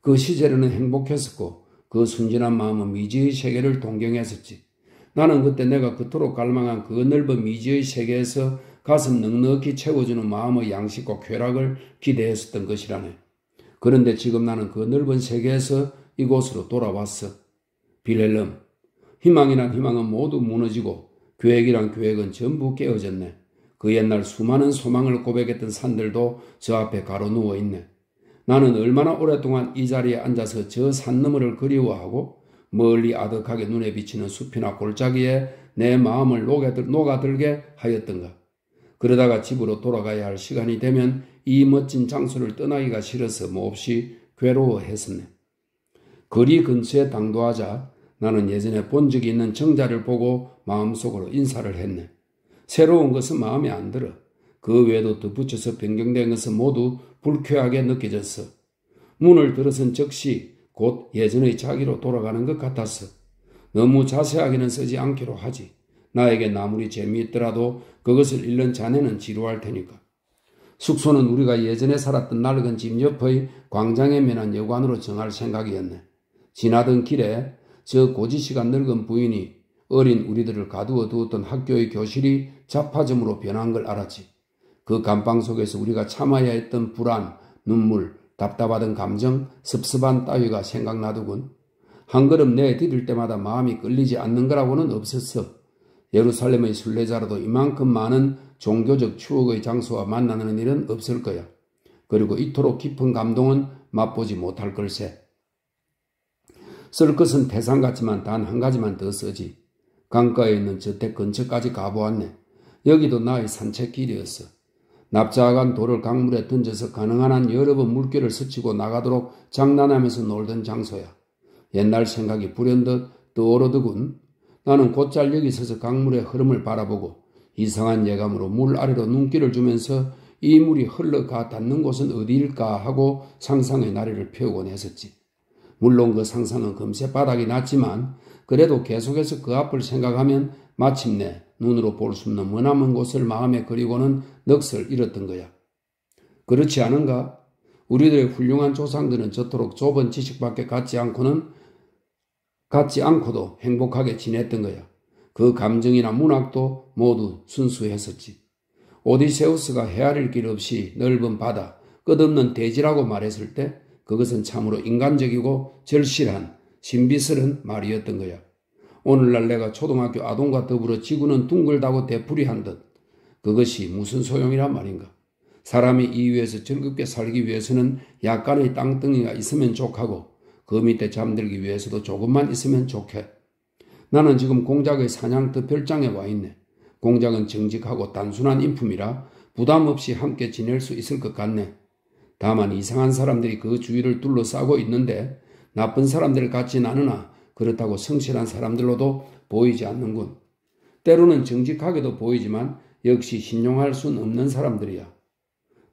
그 시절에는 행복했었고 그 순진한 마음은 미지의 세계를 동경했었지. 나는 그때 내가 그토록 갈망한 그 넓은 미지의 세계에서 가슴 넉넉히 채워주는 마음의 양식과 쾌락을 기대했었던 것이라네. 그런데 지금 나는 그 넓은 세계에서 이곳으로 돌아왔어. 빌헬름, 희망이란 희망은 모두 무너지고 계획이란 계획은 전부 깨어졌네. 그 옛날 수많은 소망을 고백했던 산들도 저 앞에 가로누워 있네. 나는 얼마나 오랫동안 이 자리에 앉아서 저 산 너머를 그리워하고 멀리 아득하게 눈에 비치는 숲이나 골짜기에 내 마음을 녹아들게 하였던가. 그러다가 집으로 돌아가야 할 시간이 되면 이 멋진 장소를 떠나기가 싫어서 몹시 괴로워했었네. 거리 근처에 당도하자 나는 예전에 본 적이 있는 정자를 보고 마음속으로 인사를 했네. 새로운 것은 마음에 안 들어. 그 외에도 덧붙여서 변경된 것은 모두 불쾌하게 느껴졌어. 문을 들어선 즉시 곧 예전의 자기로 돌아가는 것 같았어. 너무 자세하게는 쓰지 않기로 하지. 나에겐 아무리 재미있더라도 그것을 잃는 자네는 지루할 테니까. 숙소는 우리가 예전에 살았던 낡은 집 옆의 광장에 면한 여관으로 정할 생각이었네. 지나던 길에 저 고지식가 늙은 부인이 어린 우리들을 가두어 두었던 학교의 교실이 잡화점으로 변한 걸 알았지. 그 감방 속에서 우리가 참아야 했던 불안, 눈물, 답답하던 감정, 섭섭한 따위가 생각나더군. 한 걸음 내디딜 때마다 마음이 끌리지 않는 거라고는 없었어. 예루살렘의 순례자라도 이만큼 많은 종교적 추억의 장소와 만나는 일은 없을 거야. 그리고 이토록 깊은 감동은 맛보지 못할 걸세. 쓸 것은 태산 같지만 단 한 가지만 더 쓰지. 강가에 있는 저택 근처까지 가보았네. 여기도 나의 산책길이었어. 납작한 돌을 강물에 던져서 가능한 한 여러 번 물결을 스치고 나가도록 장난하면서 놀던 장소야. 옛날 생각이 불현듯 떠오르더군. 나는 곧잘 여기 서서 강물의 흐름을 바라보고 이상한 예감으로 물 아래로 눈길을 주면서 이 물이 흘러가 닿는 곳은 어디일까 하고 상상의 나래를 펴곤 했었지. 물론 그 상상은 금세 바닥이 났지만 그래도 계속해서 그 앞을 생각하면 마침내 눈으로 볼 수 없는 머나먼 곳을 마음에 그리고는 넋을 잃었던 거야. 그렇지 않은가? 우리들의 훌륭한 조상들은 저토록 좁은 지식밖에 갖지 않고도 행복하게 지냈던 거야. 그 감정이나 문학도 모두 순수했었지. 오디세우스가 헤아릴 길 없이 넓은 바다, 끝없는 대지라고 말했을 때 그것은 참으로 인간적이고 절실한 신비스러운 말이었던 거야. 오늘날 내가 초등학교 아동과 더불어 지구는 둥글다고 되풀이한 듯 그것이 무슨 소용이란 말인가. 사람이 이 위에서 즐겁게 살기 위해서는 약간의 땅덩이가 있으면 좋하고 그 밑에 잠들기 위해서도 조금만 있으면 좋게. 나는 지금 공작의 사냥터 별장에 와 있네. 공작은 정직하고 단순한 인품이라 부담 없이 함께 지낼 수 있을 것 같네. 다만 이상한 사람들이 그 주위를 둘러싸고 있는데 나쁜 사람들 같진 않으나 그렇다고 성실한 사람들로도 보이지 않는군. 때로는 정직하게도 보이지만 역시 신용할 순 없는 사람들이야.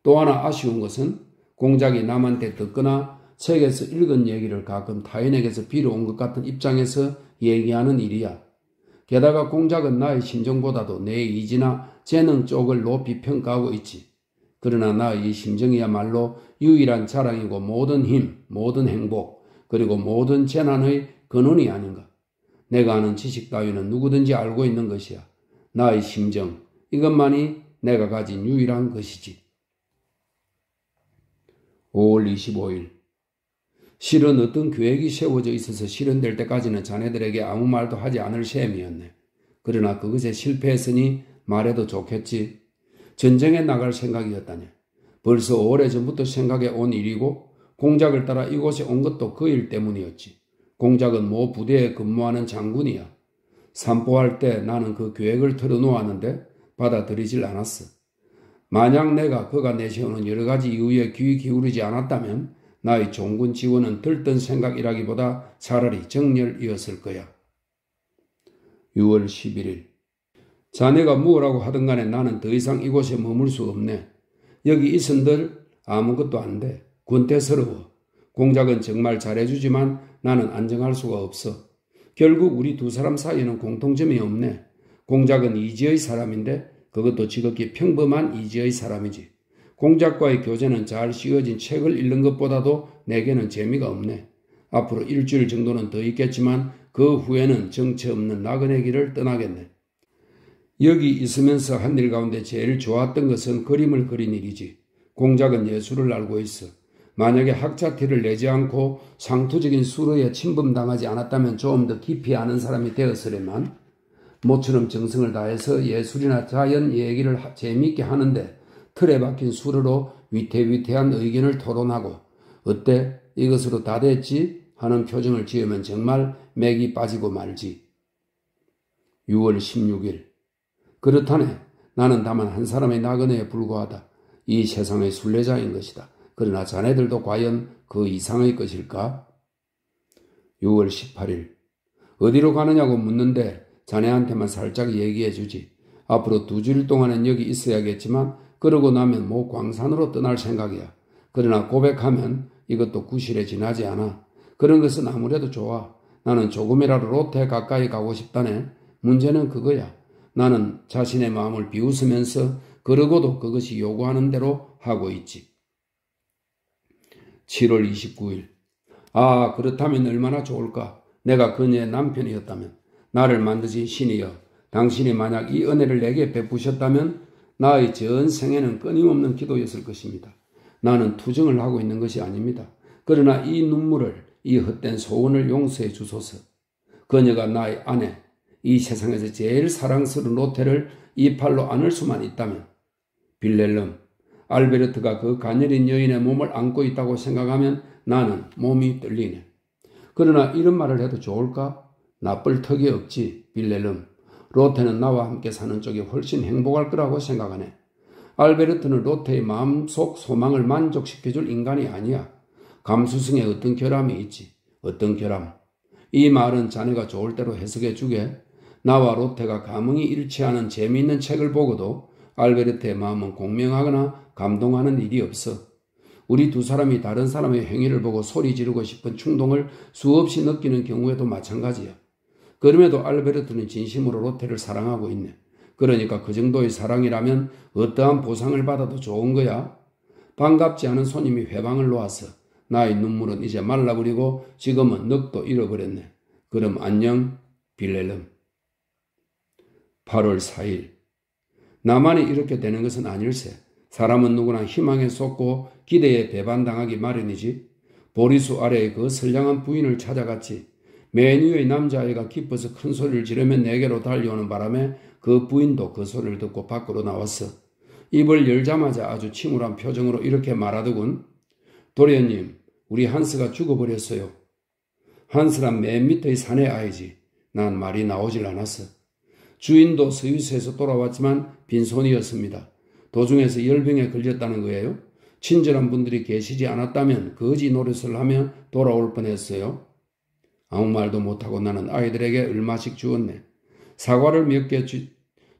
또 하나 아쉬운 것은 공작이 남한테 듣거나 책에서 읽은 얘기를 가끔 타인에게서 빌어온 것 같은 입장에서 얘기하는 일이야. 게다가 공작은 나의 심정보다도 내 의지나 재능 쪽을 높이 평가하고 있지. 그러나 나의 이 심정이야말로 유일한 자랑이고 모든 힘, 모든 행복, 그리고 모든 재난의 근원이 아닌가. 내가 아는 지식 따위는 누구든지 알고 있는 것이야. 나의 심정, 이것만이 내가 가진 유일한 것이지. 5월 25일 실은 어떤 계획이 세워져 있어서 실현될 때까지는 자네들에게 아무 말도 하지 않을 셈이었네. 그러나 그것에 실패했으니 말해도 좋겠지. 전쟁에 나갈 생각이었다네. 벌써 오래전부터 생각해 온 일이고 공작을 따라 이곳에 온 것도 그 일 때문이었지. 공작은 모 부대에 근무하는 장군이야. 산보할 때 나는 그 계획을 털어놓았는데 받아들이질 않았어. 만약 내가 그가 내세우는 여러 가지 이유에 귀 기울이지 않았다면 나의 종군 지원은 들뜬 생각이라기보다 차라리 정렬이었을 거야. 6월 11일 자네가 무엇라고 하든 간에 나는 더 이상 이곳에 머물 수 없네. 여기 있은들 아무것도 안 돼. 권태스러워. 공작은 정말 잘해주지만 나는 안정할 수가 없어. 결국 우리 두 사람 사이에는 공통점이 없네. 공작은 이지의 사람인데 그것도 지극히 평범한 이지의 사람이지. 공작과의 교제는 잘 씌워진 책을 읽는 것보다도 내게는 재미가 없네. 앞으로 일주일 정도는 더 있겠지만 그 후에는 정체 없는 나그네 길을 떠나겠네. 여기 있으면서 한 일 가운데 제일 좋았던 것은 그림을 그린 일이지. 공작은 예술을 알고 있어. 만약에 학자티를 내지 않고 상투적인 수로에 침범당하지 않았다면 좀 더 깊이 아는 사람이 되었으려만 모처럼 정성을 다해서 예술이나 자연 얘기를 재미있게 하는데 틀에 박힌 수로로 위태위태한 의견을 토론하고 어때? 이것으로 다 됐지? 하는 표정을 지으면 정말 맥이 빠지고 말지. 6월 16일 그렇다네. 나는 다만 한 사람의 나그네에 불과하다. 이 세상의 순례자인 것이다. 그러나 자네들도 과연 그 이상의 것일까? 6월 18일. 어디로 가느냐고 묻는데 자네한테만 살짝 얘기해 주지. 앞으로 2주일 동안은 여기 있어야겠지만 그러고 나면 모 광산으로 떠날 생각이야. 그러나 고백하면 이것도 구실에 지나지 않아. 그런 것은 아무래도 좋아. 나는 조금이라도 로테 가까이 가고 싶다네. 문제는 그거야. 나는 자신의 마음을 비웃으면서 그러고도 그것이 요구하는 대로 하고 있지. 7월 29일. 아, 그렇다면 얼마나 좋을까. 내가 그녀의 남편이었다면, 나를 만드신 신이여, 당신이 만약 이 은혜를 내게 베푸셨다면 나의 전 생에는 끊임없는 기도였을 것입니다. 나는 투정을 하고 있는 것이 아닙니다. 그러나 이 눈물을, 이 헛된 소원을 용서해 주소서. 그녀가 나의 아내, 이 세상에서 제일 사랑스러운 로테를 이 팔로 안을 수만 있다면, 빌렐름, 알베르트가 그 가녀린 여인의 몸을 안고 있다고 생각하면 나는 몸이 떨리네. 그러나 이런 말을 해도 좋을까? 나쁠 턱이 없지, 빌렐름. 로테는 나와 함께 사는 쪽이 훨씬 행복할 거라고 생각하네. 알베르트는 로테의 마음속 소망을 만족시켜줄 인간이 아니야. 감수성에 어떤 결함이 있지. 어떤 결함. 이 말은 자네가 좋을 대로 해석해 주게. 나와 로테가 감흥이 일치하는 재미있는 책을 보고도 알베르트의 마음은 공명하거나 감동하는 일이 없어. 우리 두 사람이 다른 사람의 행위를 보고 소리 지르고 싶은 충동을 수없이 느끼는 경우에도 마찬가지야. 그럼에도 알베르트는 진심으로 로테를 사랑하고 있네. 그러니까 그 정도의 사랑이라면 어떠한 보상을 받아도 좋은 거야. 반갑지 않은 손님이 회방을 놓았어. 나의 눈물은 이제 말라버리고 지금은 넋도 잃어버렸네. 그럼 안녕, 빌렐름. 8월 4일. 나만이 이렇게 되는 것은 아닐세. 사람은 누구나 희망에 쏟고 기대에 배반당하기 마련이지. 보리수 아래의 그 선량한 부인을 찾아갔지. 맨 위의 남자아이가 기뻐서 큰 소리를 지르며 내게로 달려오는 바람에 그 부인도 그 소리를 듣고 밖으로 나왔어. 입을 열자마자 아주 침울한 표정으로 이렇게 말하더군. 도련님, 우리 한스가 죽어버렸어요. 한스란 맨 밑의 사내 아이지. 난 말이 나오질 않았어. 주인도 스위스에서 돌아왔지만 빈손이었습니다. 도중에서 열병에 걸렸다는 거예요. 친절한 분들이 계시지 않았다면 거지 노릇을 하며 돌아올 뻔했어요. 아무 말도 못하고 나는 아이들에게 얼마씩 주었네. 사과를 몇 개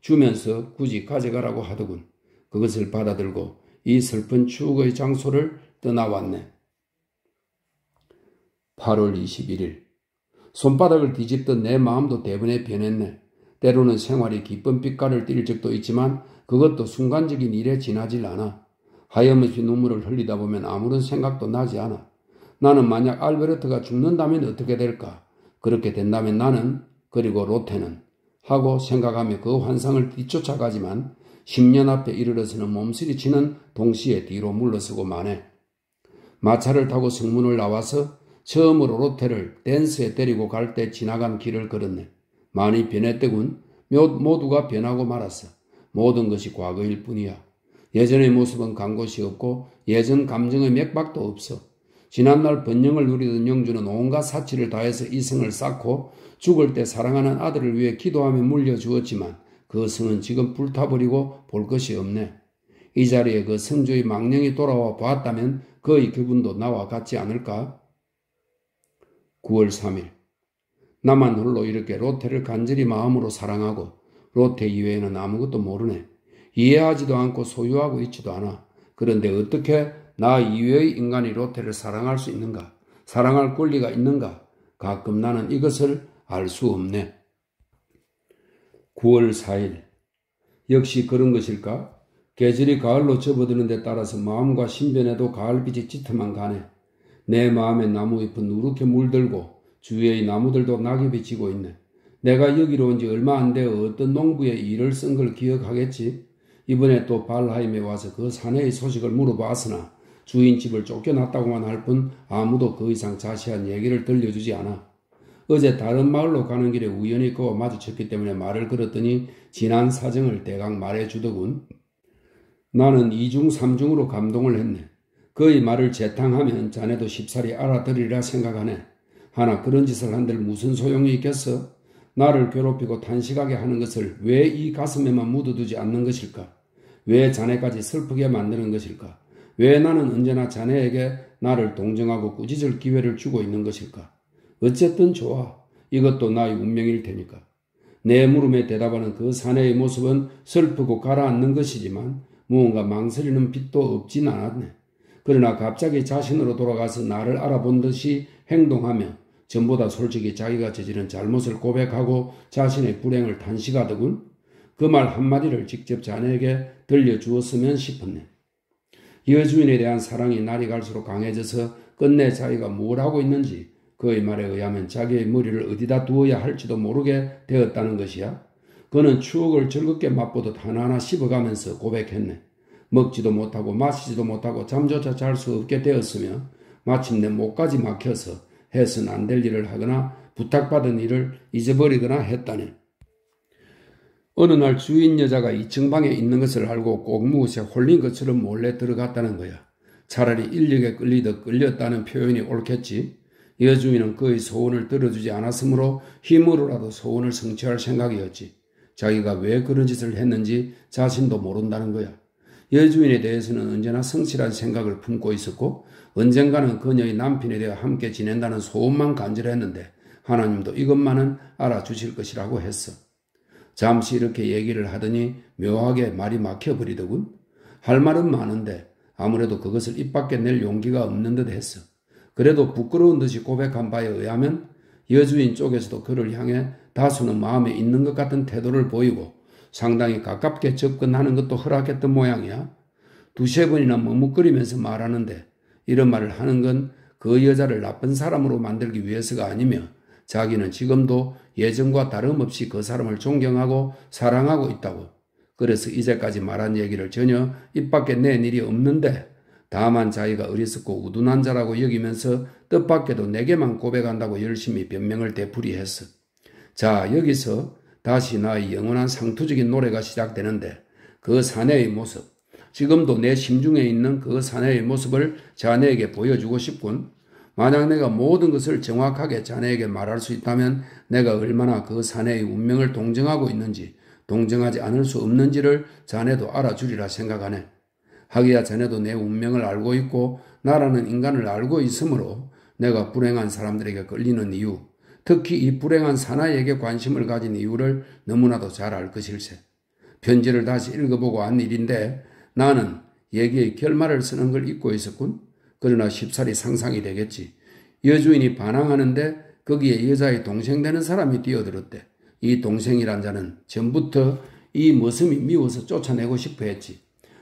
주면서 굳이 가져가라고 하더군. 그것을 받아들고 이 슬픈 추억의 장소를 떠나왔네. 8월 21일. 손바닥을 뒤집던 내 마음도 대번에 변했네. 때로는 생활이 기쁜 빛깔을 띨 적도 있지만 그것도 순간적인 일에 지나질 않아. 하염없이 눈물을 흘리다 보면 아무런 생각도 나지 않아. 나는 만약 알베르트가 죽는다면 어떻게 될까? 그렇게 된다면 나는, 그리고 로테는 하고 생각하며 그 환상을 뒤쫓아가지만 10년 앞에 이르러서는 몸서리치는 동시에 뒤로 물러서고 마네. 마차를 타고 성문을 나와서 처음으로 로테를 댄스에 데리고 갈 때 지나간 길을 걸었네. 많이 변했대군. 모두가 변하고 말았어. 모든 것이 과거일 뿐이야. 예전의 모습은 간 곳이 없고 예전 감정의 맥박도 없어. 지난날 번영을 누리던 영주는 온갖 사치를 다해서 이 성을 쌓고 죽을 때 사랑하는 아들을 위해 기도하며 물려주었지만 그 성은 지금 불타버리고 볼 것이 없네. 이 자리에 그 성주의 망령이 돌아와 보았다면 그의 기분도 나와 같지 않을까? 9월 3일. 나만 홀로 이렇게 로테를 간절히 마음으로 사랑하고 로테 이외에는 아무것도 모르네. 이해하지도 않고 소유하고 있지도 않아. 그런데 어떻게 나 이외의 인간이 로테를 사랑할 수 있는가? 사랑할 권리가 있는가? 가끔 나는 이것을 알 수 없네. 9월 4일. 역시 그런 것일까? 계절이 가을로 접어드는 데 따라서 마음과 신변에도 가을빛이 짙어만 가네. 내 마음의 나무잎은 누렇게 물들고 주위의 나무들도 낙엽이 지고 있네. 내가 여기로 온 지 얼마 안 되어 어떤 농부의 일을 쓴 걸 기억하겠지? 이번에 또 발하임에 와서 그 사내의 소식을 물어봤으나 주인 집을 쫓겨났다고만 할 뿐 아무도 그 이상 자세한 얘기를 들려주지 않아. 어제 다른 마을로 가는 길에 우연히 그와 마주쳤기 때문에 말을 걸었더니 지난 사정을 대강 말해주더군. 나는 2중 3중으로 감동을 했네. 그의 말을 재탕하면 자네도 쉽사리 알아들으리라 생각하네. 하나 그런 짓을 한들 무슨 소용이 있겠어? 나를 괴롭히고 탄식하게 하는 것을 왜 이 가슴에만 묻어두지 않는 것일까? 왜 자네까지 슬프게 만드는 것일까? 왜 나는 언제나 자네에게 나를 동정하고 꾸짖을 기회를 주고 있는 것일까? 어쨌든 좋아. 이것도 나의 운명일 테니까. 내 물음에 대답하는 그 사내의 모습은 슬프고 가라앉는 것이지만 무언가 망설이는 빛도 없진 않았네. 그러나 갑자기 자신으로 돌아가서 나를 알아본 듯이 행동하며 전보다 솔직히 자기가 저지른 잘못을 고백하고 자신의 불행을 탄식하더군. 그 말 한마디를 직접 자네에게 들려주었으면 싶었네. 여주인에 대한 사랑이 날이 갈수록 강해져서 끝내 자기가 뭘 하고 있는지 그의 말에 의하면 자기의 머리를 어디다 두어야 할지도 모르게 되었다는 것이야. 그는 추억을 즐겁게 맛보듯 하나하나 씹어가면서 고백했네. 먹지도 못하고 마시지도 못하고 잠조차 잘 수 없게 되었으며 마침내 목까지 막혀서 해서는 안 될 일을 하거나 부탁받은 일을 잊어버리거나 했다네. 어느 날 주인 여자가 2층 방에 있는 것을 알고 꼭 무엇에 홀린 것처럼 몰래 들어갔다는 거야. 차라리 인력에 끌리듯 끌렸다는 표현이 옳겠지. 여주인은 그의 소원을 들어주지 않았으므로 힘으로라도 소원을 성취할 생각이었지. 자기가 왜 그런 짓을 했는지 자신도 모른다는 거야. 여주인에 대해서는 언제나 성실한 생각을 품고 있었고 언젠가는 그녀의 남편에 대해 함께 지낸다는 소원만 간절했는데 하나님도 이것만은 알아주실 것이라고 했어. 잠시 이렇게 얘기를 하더니 묘하게 말이 막혀버리더군. 할 말은 많은데 아무래도 그것을 입 밖에 낼 용기가 없는 듯 했어. 그래도 부끄러운 듯이 고백한 바에 의하면 여주인 쪽에서도 그를 향해 다소는 마음에 있는 것 같은 태도를 보이고 상당히 가깝게 접근하는 것도 허락했던 모양이야. 두세 번이나 머뭇거리면서 말하는데 이런 말을 하는 건 그 여자를 나쁜 사람으로 만들기 위해서가 아니며 자기는 지금도 예전과 다름없이 그 사람을 존경하고 사랑하고 있다고. 그래서 이제까지 말한 얘기를 전혀 입 밖에 낸 일이 없는데 다만 자기가 어리석고 우둔한 자라고 여기면서 뜻밖에도 내게만 고백한다고 열심히 변명을 되풀이했어. 자, 여기서 다시 나의 영원한 상투적인 노래가 시작되는데 그 사내의 모습, 지금도 내 심중에 있는 그 사내의 모습을 자네에게 보여주고 싶군. 만약 내가 모든 것을 정확하게 자네에게 말할 수 있다면 내가 얼마나 그 사내의 운명을 동정하고 있는지, 동정하지 않을 수 없는지를 자네도 알아주리라 생각하네. 하기야 자네도 내 운명을 알고 있고 나라는 인간을 알고 있으므로 내가 불행한 사람들에게 끌리는 이유, 특히 이 불행한 사나이에게 관심을 가진 이유를 너무나도 잘 알 것일세. 편지를 다시 읽어보고 한 일인데 나는 얘기의 결말을 쓰는 걸 잊고 있었군. 그러나 쉽사리 상상이 되겠지. 여주인이 반항하는데 거기에 여자의 동생 되는 사람이 뛰어들었대. 이 동생이란 자는 전부터 이 머슴이 미워서 쫓아내고 싶어 했지.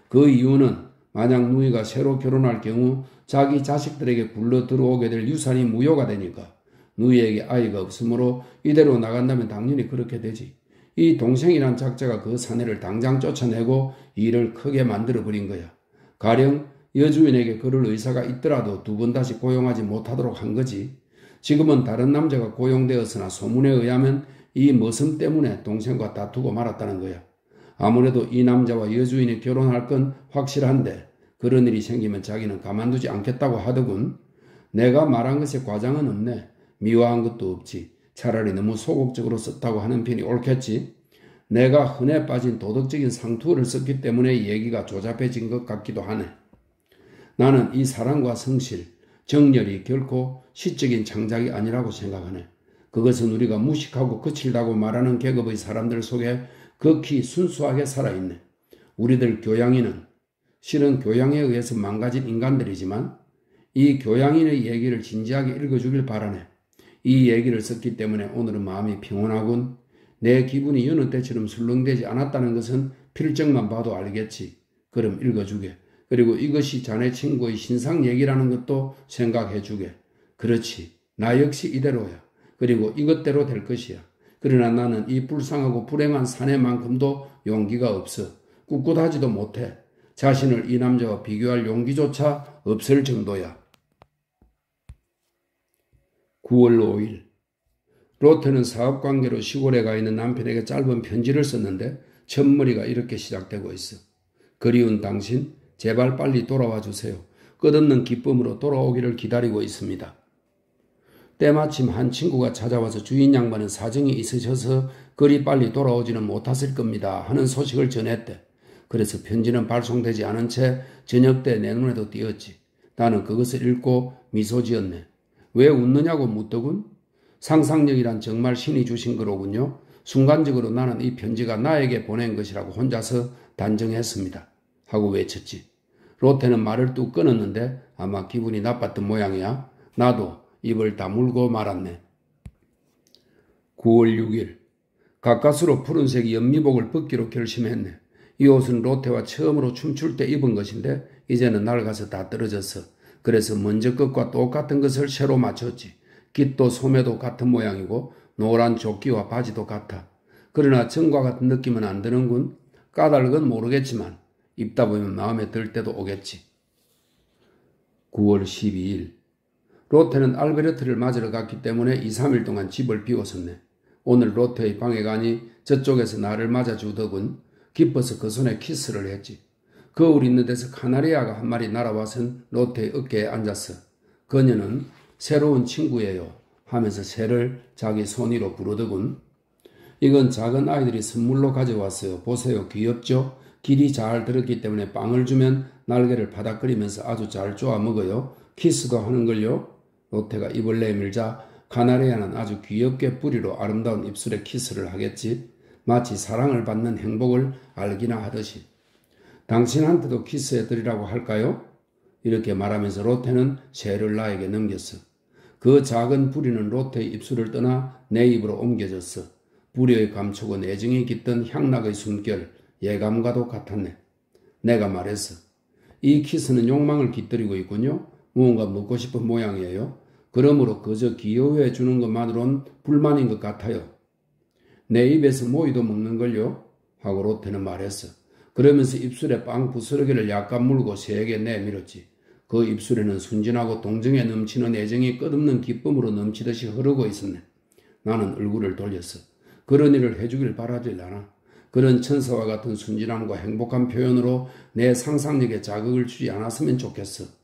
그 이유는 만약 누이가 새로 결혼할 경우 자기 자식들에게 굴러 들어오게 될 유산이 무효가 되니까 누이에게 아이가 없으므로 이대로 나간다면 당연히 그렇게 되지. 이 동생이란 작자가 그 사내를 당장 쫓아내고 일을 크게 만들어버린 거야. 가령 여주인에게 그럴 의사가 있더라도 두 번 다시 고용하지 못하도록 한 거지. 지금은 다른 남자가 고용되었으나 소문에 의하면 이 머슴 때문에 동생과 다투고 말았다는 거야. 아무래도 이 남자와 여주인이 결혼할 건 확실한데 그런 일이 생기면 자기는 가만두지 않겠다고 하더군. 내가 말한 것에 과장은 없네. 미화한 것도 없지. 차라리 너무 소극적으로 썼다고 하는 편이 옳겠지. 내가 흔해 빠진 도덕적인 상투어를 썼기 때문에 얘기가 조잡해진 것 같기도 하네. 나는 이 사랑과 성실, 정열이 결코 시적인 창작이 아니라고 생각하네. 그것은 우리가 무식하고 거칠다고 말하는 계급의 사람들 속에 극히 순수하게 살아있네. 우리들 교양인은 실은 교양에 의해서 망가진 인간들이지만 이 교양인의 얘기를 진지하게 읽어주길 바라네. 이 얘기를 썼기 때문에 오늘은 마음이 평온하군. 내 기분이 여느 때처럼 술렁대지 않았다는 것은 필적만 봐도 알겠지. 그럼 읽어주게. 그리고 이것이 자네 친구의 신상 얘기라는 것도 생각해주게. 그렇지. 나 역시 이대로야. 그리고 이것대로 될 것이야. 그러나 나는 이 불쌍하고 불행한 사내만큼도 용기가 없어. 꿋꿋하지도 못해. 자신을 이 남자와 비교할 용기조차 없을 정도야. 9월 5일 로테는 사업관계로 시골에 가 있는 남편에게 짧은 편지를 썼는데 첫머리가 이렇게 시작되고 있어. 그리운 당신, 제발 빨리 돌아와 주세요. 끝없는 기쁨으로 돌아오기를 기다리고 있습니다. 때마침 한 친구가 찾아와서 주인 양반은 사정이 있으셔서 그리 빨리 돌아오지는 못하실 겁니다 하는 소식을 전했대. 그래서 편지는 발송되지 않은 채 저녁 때 내 눈에도 띄었지. 나는 그것을 읽고 미소 지었네. 왜 웃느냐고 묻더군. 상상력이란 정말 신이 주신 거로군요. 순간적으로 나는 이 편지가 나에게 보낸 것이라고 혼자서 단정했습니다. 하고 외쳤지. 로테는 말을 뚝 끊었는데 아마 기분이 나빴던 모양이야. 나도 입을 다물고 말았네. 9월 6일 가까스로 푸른색 연미복을 벗기로 결심했네. 이 옷은 로테와 처음으로 춤출 때 입은 것인데 이제는 낡아서 다 떨어졌어. 그래서 먼저 것과 똑같은 것을 새로 맞췄지. 깃도 소매도 같은 모양이고 노란 조끼와 바지도 같아. 그러나 전과 같은 느낌은 안 드는군. 까닭은 모르겠지만 입다 보면 마음에 들 때도 오겠지. 9월 12일 로테는 알베르트를 맞으러 갔기 때문에 2, 3일 동안 집을 비웠었네. 오늘 로테의 방에 가니 저쪽에서 나를 맞아주더군. 기뻐서 그 손에 키스를 했지. 거울 있는 데서 카나리아가 한 마리 날아와선 로테의 어깨에 앉았어. 그녀는 새로운 친구예요 하면서 새를 자기 손위로 부르더군. 이건 작은 아이들이 선물로 가져왔어요. 보세요. 귀엽죠? 길이 잘 들었기 때문에 빵을 주면 날개를 바닥거리면서 아주 잘 쪼아 먹어요. 키스도 하는걸요. 로테가 입을 내밀자 카나리아는 아주 귀엽게 뿌리로 아름다운 입술에 키스를 하겠지. 마치 사랑을 받는 행복을 알기나 하듯이. 당신한테도 키스해드리라고 할까요? 이렇게 말하면서 로테는 새를 나에게 넘겼어. 그 작은 뿌리는 로테의 입술을 떠나 내 입으로 옮겨졌어. 뿌리의 감촉은 애정이 깃든 향락의 숨결, 예감과도 같았네. 내가 말했어. 이 키스는 욕망을 깃들이고 있군요. 무언가 먹고 싶은 모양이에요. 그러므로 그저 귀여워해 주는 것만으론 불만인 것 같아요. 내 입에서 모이도 먹는걸요? 하고 로테는 말했어. 그러면서 입술에 빵 부스러기를 약간 물고 세게 내밀었지. 그 입술에는 순진하고 동정에 넘치는 애정이 끝없는 기쁨으로 넘치듯이 흐르고 있었네. 나는 얼굴을 돌렸어. 그런 일을 해주길 바라질 않아. 그런 천사와 같은 순진함과 행복한 표현으로 내 상상력에 자극을 주지 않았으면 좋겠어.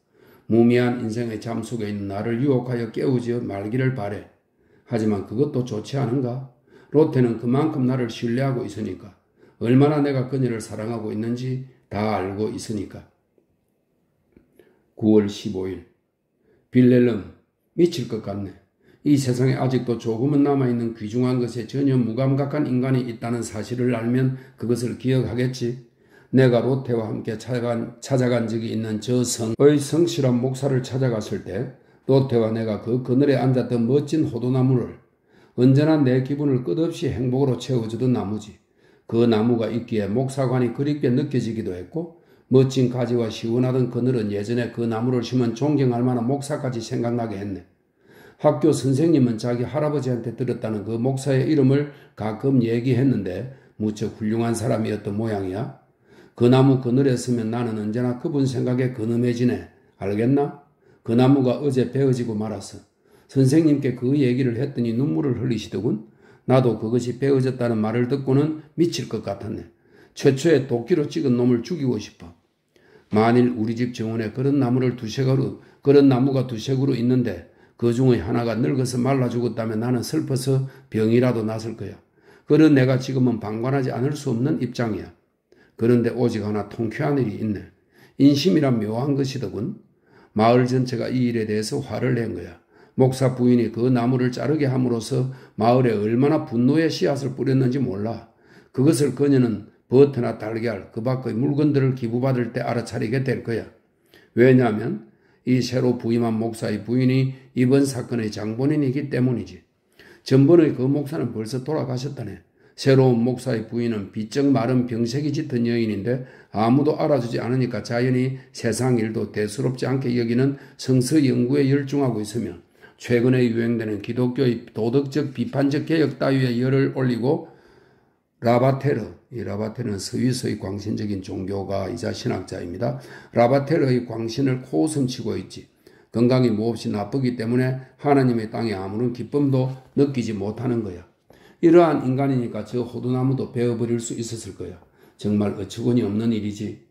무미한 인생의 잠 속에 있는 나를 유혹하여 깨우지 말기를 바래. 하지만 그것도 좋지 않은가? 로테는 그만큼 나를 신뢰하고 있으니까. 얼마나 내가 그녀를 사랑하고 있는지 다 알고 있으니까. 9월 15일 빌렐름 미칠 것 같네. 이 세상에 아직도 조금은 남아있는 귀중한 것에 전혀 무감각한 인간이 있다는 사실을 알면 그것을 기억하겠지. 내가 로테와 함께 찾아간 적이 있는 저 성의 성실한 목사를 찾아갔을 때 로테와 내가 그 그늘에 앉았던 멋진 호두나무를 언제나 내 기분을 끝없이 행복으로 채워주던 나무지. 그 나무가 있기에 목사관이 그립게 느껴지기도 했고 멋진 가지와 시원하던 그늘은 예전에 그 나무를 심은 존경할 만한 목사까지 생각나게 했네. 학교 선생님은 자기 할아버지한테 들었다는 그 목사의 이름을 가끔 얘기했는데 무척 훌륭한 사람이었던 모양이야. 그 나무 그늘에 서면 나는 언제나 그분 생각에 근엄해지네. 알겠나? 그 나무가 어제 베어지고 말았어. 선생님께 그 얘기를 했더니 눈물을 흘리시더군. 나도 그것이 베어졌다는 말을 듣고는 미칠 것 같았네. 최초에 도끼로 찍은 놈을 죽이고 싶어. 만일 우리 집 정원에 그런 나무가 두세 그루 있는데 그 중의 하나가 늙어서 말라 죽었다면 나는 슬퍼서 병이라도 났을 거야. 그런 내가 지금은 방관하지 않을 수 없는 입장이야. 그런데 오직 하나 통쾌한 일이 있네. 인심이란 묘한 것이더군. 마을 전체가 이 일에 대해서 화를 낸 거야. 목사 부인이 그 나무를 자르게 함으로써 마을에 얼마나 분노의 씨앗을 뿌렸는지 몰라. 그것을 그녀는 버터나 달걀, 그 밖의 물건들을 기부받을 때 알아차리게 될 거야. 왜냐하면 이 새로 부임한 목사의 부인이 이번 사건의 장본인이기 때문이지. 전번의 그 목사는 벌써 돌아가셨다네. 새로운 목사의 부인은 비쩍 마른 병색이 짙은 여인인데 아무도 알아주지 않으니까 자연히 세상 일도 대수롭지 않게 여기는 성서 연구에 열중하고 있으며 최근에 유행되는 기독교의 도덕적 비판적 개혁 따위에 열을 올리고 이 라바테르는 스위스의 광신적인 종교가이자 신학자입니다. 라바테르의 광신을 코웃음치고 있지. 건강이 몹시 나쁘기 때문에 하나님의 땅에 아무런 기쁨도 느끼지 못하는 거야. 이러한 인간이니까 저 호두나무도 베어버릴 수 있었을 거야. 정말 어처구니 없는 일이지.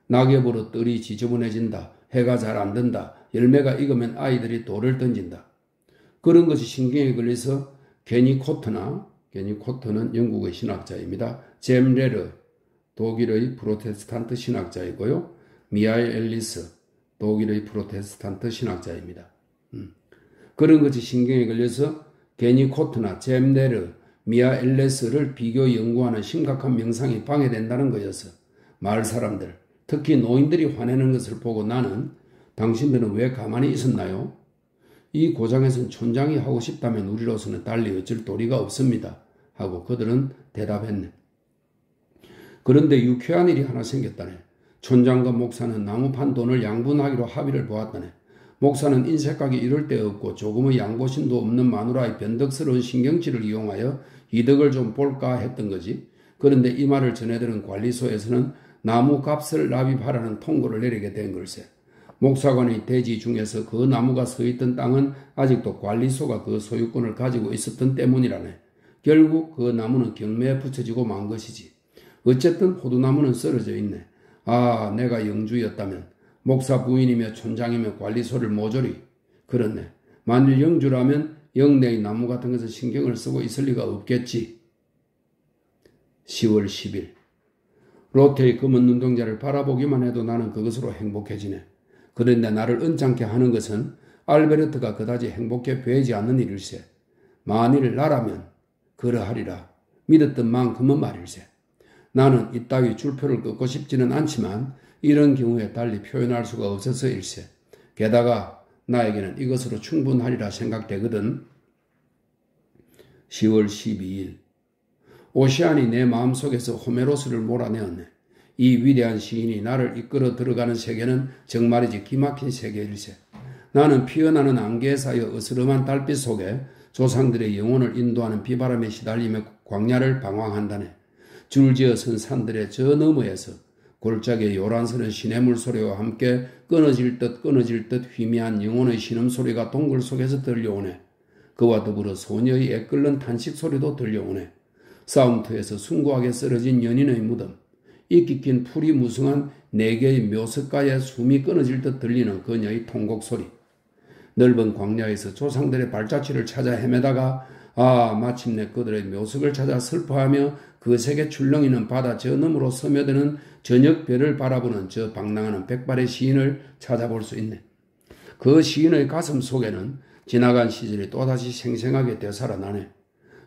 낙엽으로 뜰이 지저분해진다. 해가 잘 안 든다. 열매가 익으면 아이들이 돌을 던진다. 그런 것이 신경에 걸려서 게니코트는 영국의 신학자입니다. 잼 레르 독일의 프로테스탄트 신학자이고요. 미하엘 앨리스 독일의 프로테스탄트 신학자입니다. 그런 것이 신경에 걸려서 게니코트나 잼 레르, 미하 엘레스를 비교 연구하는 심각한 명상이 방해된다는 거여서 마을 사람들, 특히 노인들이 화내는 것을 보고 나는 당신들은 왜 가만히 있었나요? 이 고장에선 촌장이 하고 싶다면 우리로서는 달리 어쩔 도리가 없습니다. 하고 그들은 대답했네. 그런데 유쾌한 일이 하나 생겼다네. 촌장과 목사는 나무판 돈을 양분하기로 합의를 보았다네. 목사는 인색하게 이럴 데 없고 조금의 양보심도 없는 마누라의 변덕스러운 신경질을 이용하여 이득을 좀 볼까 했던 거지. 그런데 이 말을 전해들은 관리소에서는 나무 값을 납입하라는 통고를 내리게 된 걸세. 목사관의 대지 중에서 그 나무가 서 있던 땅은 아직도 관리소가 그 소유권을 가지고 있었던 때문이라네. 결국 그 나무는 경매에 붙여지고 만 것이지. 어쨌든 호두나무는 쓰러져 있네. 아, 내가 영주였다면 목사 부인이며 촌장이며 관리소를 모조리. 그렇네. 만일 영주라면 영내의 나무 같은 것에 신경을 쓰고 있을 리가 없겠지. 10월 10일 로테의 검은 눈동자를 바라보기만 해도 나는 그것으로 행복해지네. 그런데 나를 언짢게 하는 것은 알베르트가 그다지 행복해 보이지 않는 일일세. 만일 나라면 그러하리라 믿었던 만큼은 말일세. 나는 이따위 줄표를 끊고 싶지는 않지만 이런 경우에 달리 표현할 수가 없어서일세. 게다가 나에게는 이것으로 충분하리라 생각되거든. 10월 12일 오시안이 내 마음속에서 호메로스를 몰아내었네. 이 위대한 시인이 나를 이끌어 들어가는 세계는 정말이지 기막힌 세계일세. 나는 피어나는 안개에 쌓여 으스름한 달빛 속에 조상들의 영혼을 인도하는 비바람에 시달리며 광야를 방황한다네. 줄지어 선 산들의 저 너머에서 골짜기의 요란스런 시냇물 소리와 함께 끊어질 듯 희미한 영혼의 신음소리가 동굴 속에서 들려오네. 그와 더불어 소녀의 애끓는 탄식소리도 들려오네. 싸움터에서 숭고하게 쓰러진 연인의 무덤, 이끼 낀 풀이 무성한 4개의 묘석가에 숨이 끊어질 듯 들리는 그녀의 통곡소리. 넓은 광야에서 조상들의 발자취를 찾아 헤매다가 마침내 그들의 묘석을 찾아 슬퍼하며 그 색에 출렁이는 바다 저 너머로 스며드는 저녁별을 바라보는 저 방랑하는 백발의 시인을 찾아볼 수 있네. 그 시인의 가슴 속에는 지나간 시절이 또다시 생생하게 되살아나네.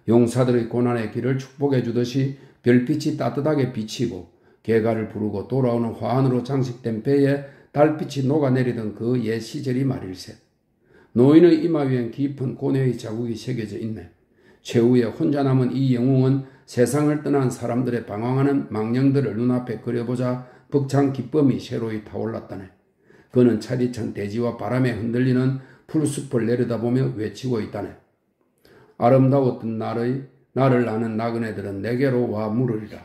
용사들의 고난의 길을 축복해 주듯이 별빛이 따뜻하게 비치고 개가를 부르고 돌아오는 화환으로 장식된 배에 달빛이 녹아내리던 그 옛 시절이 말일세. 노인의 이마 위엔 깊은 고뇌의 자국이 새겨져 있네. 최후에 혼자 남은 이 영웅은 세상을 떠난 사람들의 방황하는 망령들을 눈앞에 그려보자 벅찬 기쁨이 새로이 타올랐다네. 그는 차디찬 대지와 바람에 흔들리는 풀숲을 내려다보며 외치고 있다네. 아름다웠던 나를 아는 나그네들은 내게로 와 물으리라.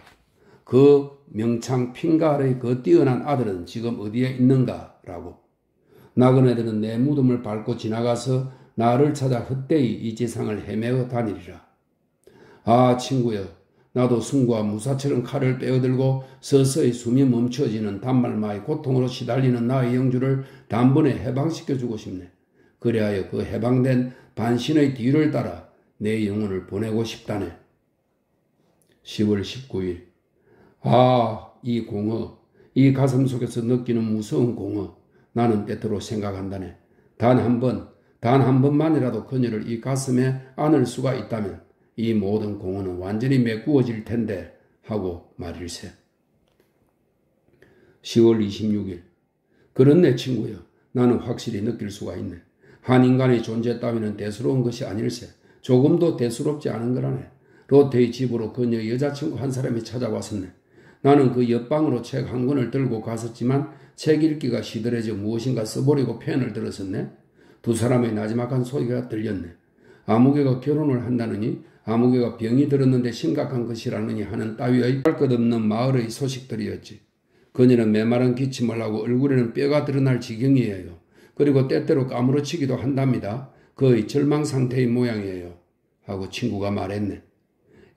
그 명창 핑가르의 그 뛰어난 아들은 지금 어디에 있는가라고. 나그네들은 내 무덤을 밟고 지나가서 나를 찾아 헛되이 이 지상을 헤매어 다니리라. 아 친구여, 나도 승과 무사처럼 칼을 빼어들고 서서히 숨이 멈춰지는 단말마의 고통으로 시달리는 나의 영주를 단번에 해방시켜주고 싶네. 그리하여 그 해방된 반신의 뒤를 따라 내 영혼을 보내고 싶다네. 10월 19일 이 공허, 이 가슴 속에서 느끼는 무서운 공허, 나는 때때로 생각한다네. 단 한 번만이라도 그녀를 이 가슴에 안을 수가 있다면 이 모든 공허는 완전히 메꾸어질 텐데 하고 말일세. 10월 26일 그렇네 친구여, 나는 확실히 느낄 수가 있네. 한 인간의 존재 따위는 대수로운 것이 아닐세. 조금도 대수롭지 않은 거라네. 로테의 집으로 그녀의 여자친구 한 사람이 찾아왔었네. 나는 그 옆방으로 책 한 권을 들고 갔었지만 책 읽기가 시들해져 무엇인가 써보려고 펜을 들었었네. 두 사람의 나지막한 소리가 들렸네. 아무개가 결혼을 한다느니, 아무개가 병이 들었는데 심각한 것이라느니 하는 따위의 할 것 없는 마을의 소식들이었지. 그녀는 메마른 기침을 하고 얼굴에는 뼈가 드러날 지경이에요. 그리고 때때로 까무러치기도 한답니다. 거의 절망 상태의 모양이에요. 하고 친구가 말했네.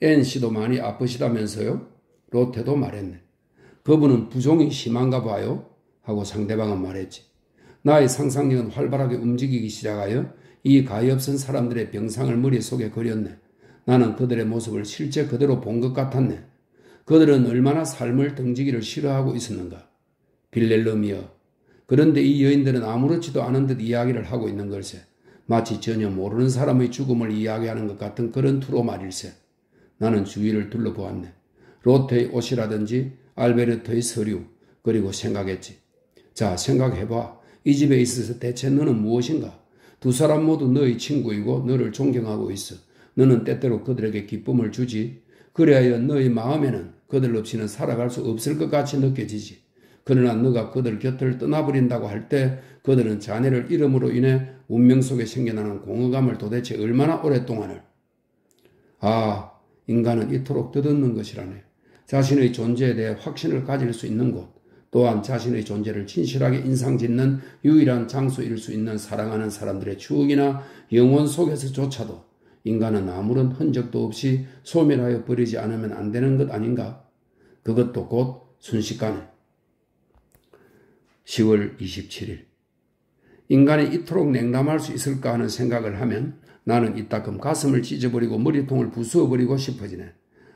앤씨도 많이 아프시다면서요? 로테도 말했네. 그분은 부종이 심한가 봐요? 하고 상대방은 말했지. 나의 상상력은 활발하게 움직이기 시작하여 이 가엾은 사람들의 병상을 머릿속에 그렸네. 나는 그들의 모습을 실제 그대로 본 것 같았네. 그들은 얼마나 삶을 등지기를 싫어하고 있었는가. 빌렐름이여. 그런데 이 여인들은 아무렇지도 않은 듯 이야기를 하고 있는 걸세. 마치 전혀 모르는 사람의 죽음을 이야기하는 것 같은 그런 투로 말일세. 나는 주위를 둘러보았네. 로테의 옷이라든지 알베르토의 서류, 그리고 생각했지. 자, 생각해봐. 이 집에 있어서 대체 너는 무엇인가? 두 사람 모두 너의 친구이고 너를 존경하고 있어. 너는 때때로 그들에게 기쁨을 주지. 그래야 너의 마음에는 그들 없이는 살아갈 수 없을 것 같이 느껴지지. 그러나 너가 그들 곁을 떠나버린다고 할 때 그들은 자네를 잃음으로 인해 운명 속에 생겨나는 공허감을 도대체 얼마나 오랫동안을. 아, 인간은 이토록 덧없는 것이라네. 자신의 존재에 대해 확신을 가질 수 있는 곳, 또한 자신의 존재를 진실하게 인상짓는 유일한 장소일 수 있는 사랑하는 사람들의 추억이나 영혼 속에서조차도 인간은 아무런 흔적도 없이 소멸하여 버리지 않으면 안 되는 것 아닌가? 그것도 곧 순식간에. 10월 27일. 인간이 이토록 냉담할 수 있을까 하는 생각을 하면 나는 이따금 가슴을 찢어버리고 머리통을 부수어버리고 싶어지네.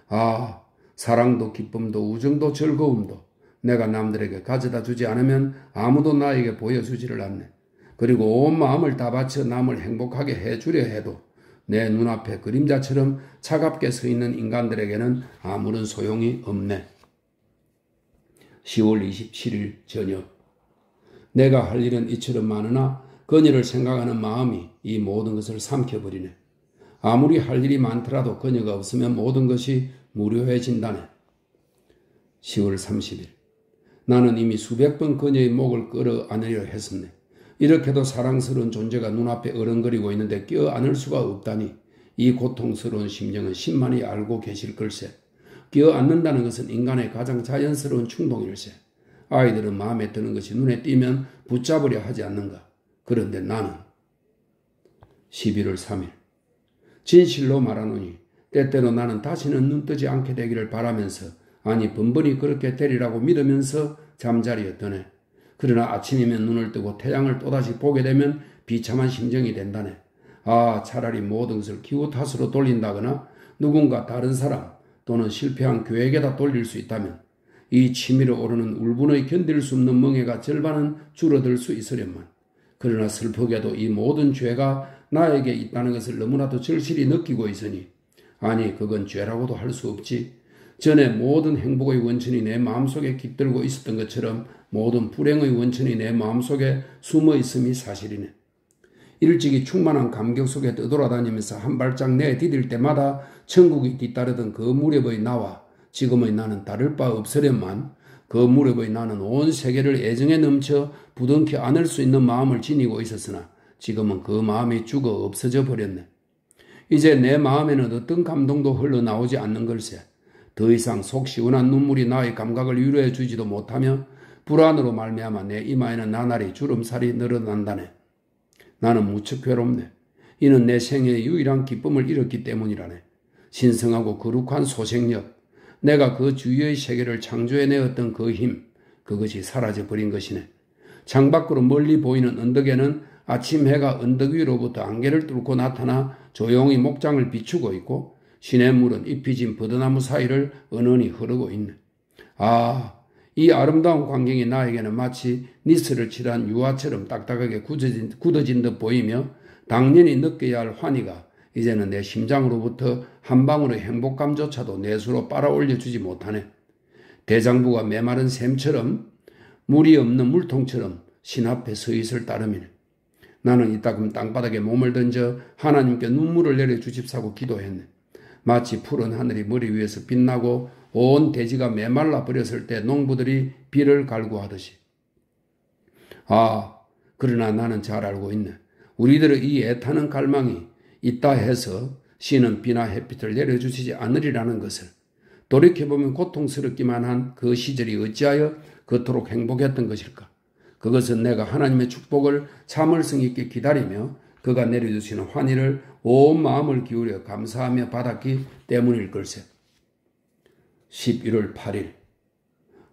아, 사랑도 기쁨도 우정도 즐거움도 내가 남들에게 가져다 주지 않으면 아무도 나에게 보여주지를 않네. 그리고 온 마음을 다 바쳐 남을 행복하게 해주려 해도 내 눈앞에 그림자처럼 차갑게 서 있는 인간들에게는 아무런 소용이 없네. 10월 27일 저녁. 내가 할 일은 이처럼 많으나 그녀를 생각하는 마음이 이 모든 것을 삼켜버리네. 아무리 할 일이 많더라도 그녀가 없으면 모든 것이 무료해진다네. 10월 30일. 나는 이미 수백 번 그녀의 목을 끌어안으려 했었네. 이렇게도 사랑스러운 존재가 눈앞에 어른거리고 있는데 껴안을 수가 없다니 이 고통스러운 심정은 신만이 알고 계실 걸세. 껴안는다는 것은 인간의 가장 자연스러운 충동일세. 아이들은 마음에 드는 것이 눈에 띄면 붙잡으려 하지 않는가. 그런데 나는 11월 3일. 진실로 말하노니 때때로 나는 다시는 눈뜨지 않게 되기를 바라면서 아니 번번이 그렇게 되리라고 믿으면서 잠자리에 드네. 그러나 아침이면 눈을 뜨고 태양을 또다시 보게 되면 비참한 심정이 된다네. 아, 차라리 모든 것을 기후 탓으로 돌린다거나 누군가 다른 사람 또는 실패한 교회에게다 돌릴 수 있다면 이 치밀어 오르는 울분의 견딜 수 없는 멍해가 절반은 줄어들 수 있으련만. 그러나 슬프게도 이 모든 죄가 나에게 있다는 것을 너무나도 절실히 느끼고 있으니 아니 그건 죄라고도 할 수 없지. 전에 모든 행복의 원천이 내 마음속에 깃들고 있었던 것처럼 모든 불행의 원천이 내 마음속에 숨어 있음이 사실이네. 일찍이 충만한 감격 속에 떠돌아다니면서 한 발짝 내디딜 때마다 천국이 뒤따르던 그 무렵의 나와 지금의 나는 다를 바 없으련만 그 무렵의 나는 온 세계를 애정에 넘쳐 부둥켜 안을 수 있는 마음을 지니고 있었으나 지금은 그 마음이 죽어 없어져 버렸네. 이제 내 마음에는 어떤 감동도 흘러나오지 않는 걸세. 더 이상 속 시원한 눈물이 나의 감각을 위로해 주지도 못하며 불안으로 말미암아 내 이마에는 나날이 주름살이 늘어난다네. 나는 무척 괴롭네. 이는 내 생애의 유일한 기쁨을 잃었기 때문이라네. 신성하고 거룩한 소생력, 내가 그 주위의 세계를 창조해내었던 그 힘, 그것이 사라져버린 것이네. 창밖으로 멀리 보이는 언덕에는 아침 해가 언덕 위로부터 안개를 뚫고 나타나 조용히 목장을 비추고 있고 시냇물은 잎이 진 버드나무 사이를 은은히 흐르고 있네. 아, 이 아름다운 광경이 나에게는 마치 니스를 칠한 유화처럼 딱딱하게 굳어진 듯 보이며 당연히 느껴야 할 환희가 이제는 내 심장으로부터 한 방울의 행복감조차도 내수로 빨아올려주지 못하네. 대장부가 메마른 샘처럼 물이 없는 물통처럼 신 앞에 서 있을 따름이네. 나는 이따금 땅바닥에 몸을 던져 하나님께 눈물을 내려주십사고 기도했네. 마치 푸른 하늘이 머리 위에서 빛나고 온 대지가 메말라 버렸을 때 농부들이 비를 갈구하듯이. 아, 그러나 나는 잘 알고 있네. 우리들의 이 애타는 갈망이 있다 해서 신은 비나 햇빛을 내려주시지 않으리라는 것을. 돌이켜보면 고통스럽기만 한 그 시절이 어찌하여 그토록 행복했던 것일까? 그것은 내가 하나님의 축복을 참을성 있게 기다리며 그가 내려주시는 환희를 온 마음을 기울여 감사하며 받았기 때문일 걸세. 11월 8일.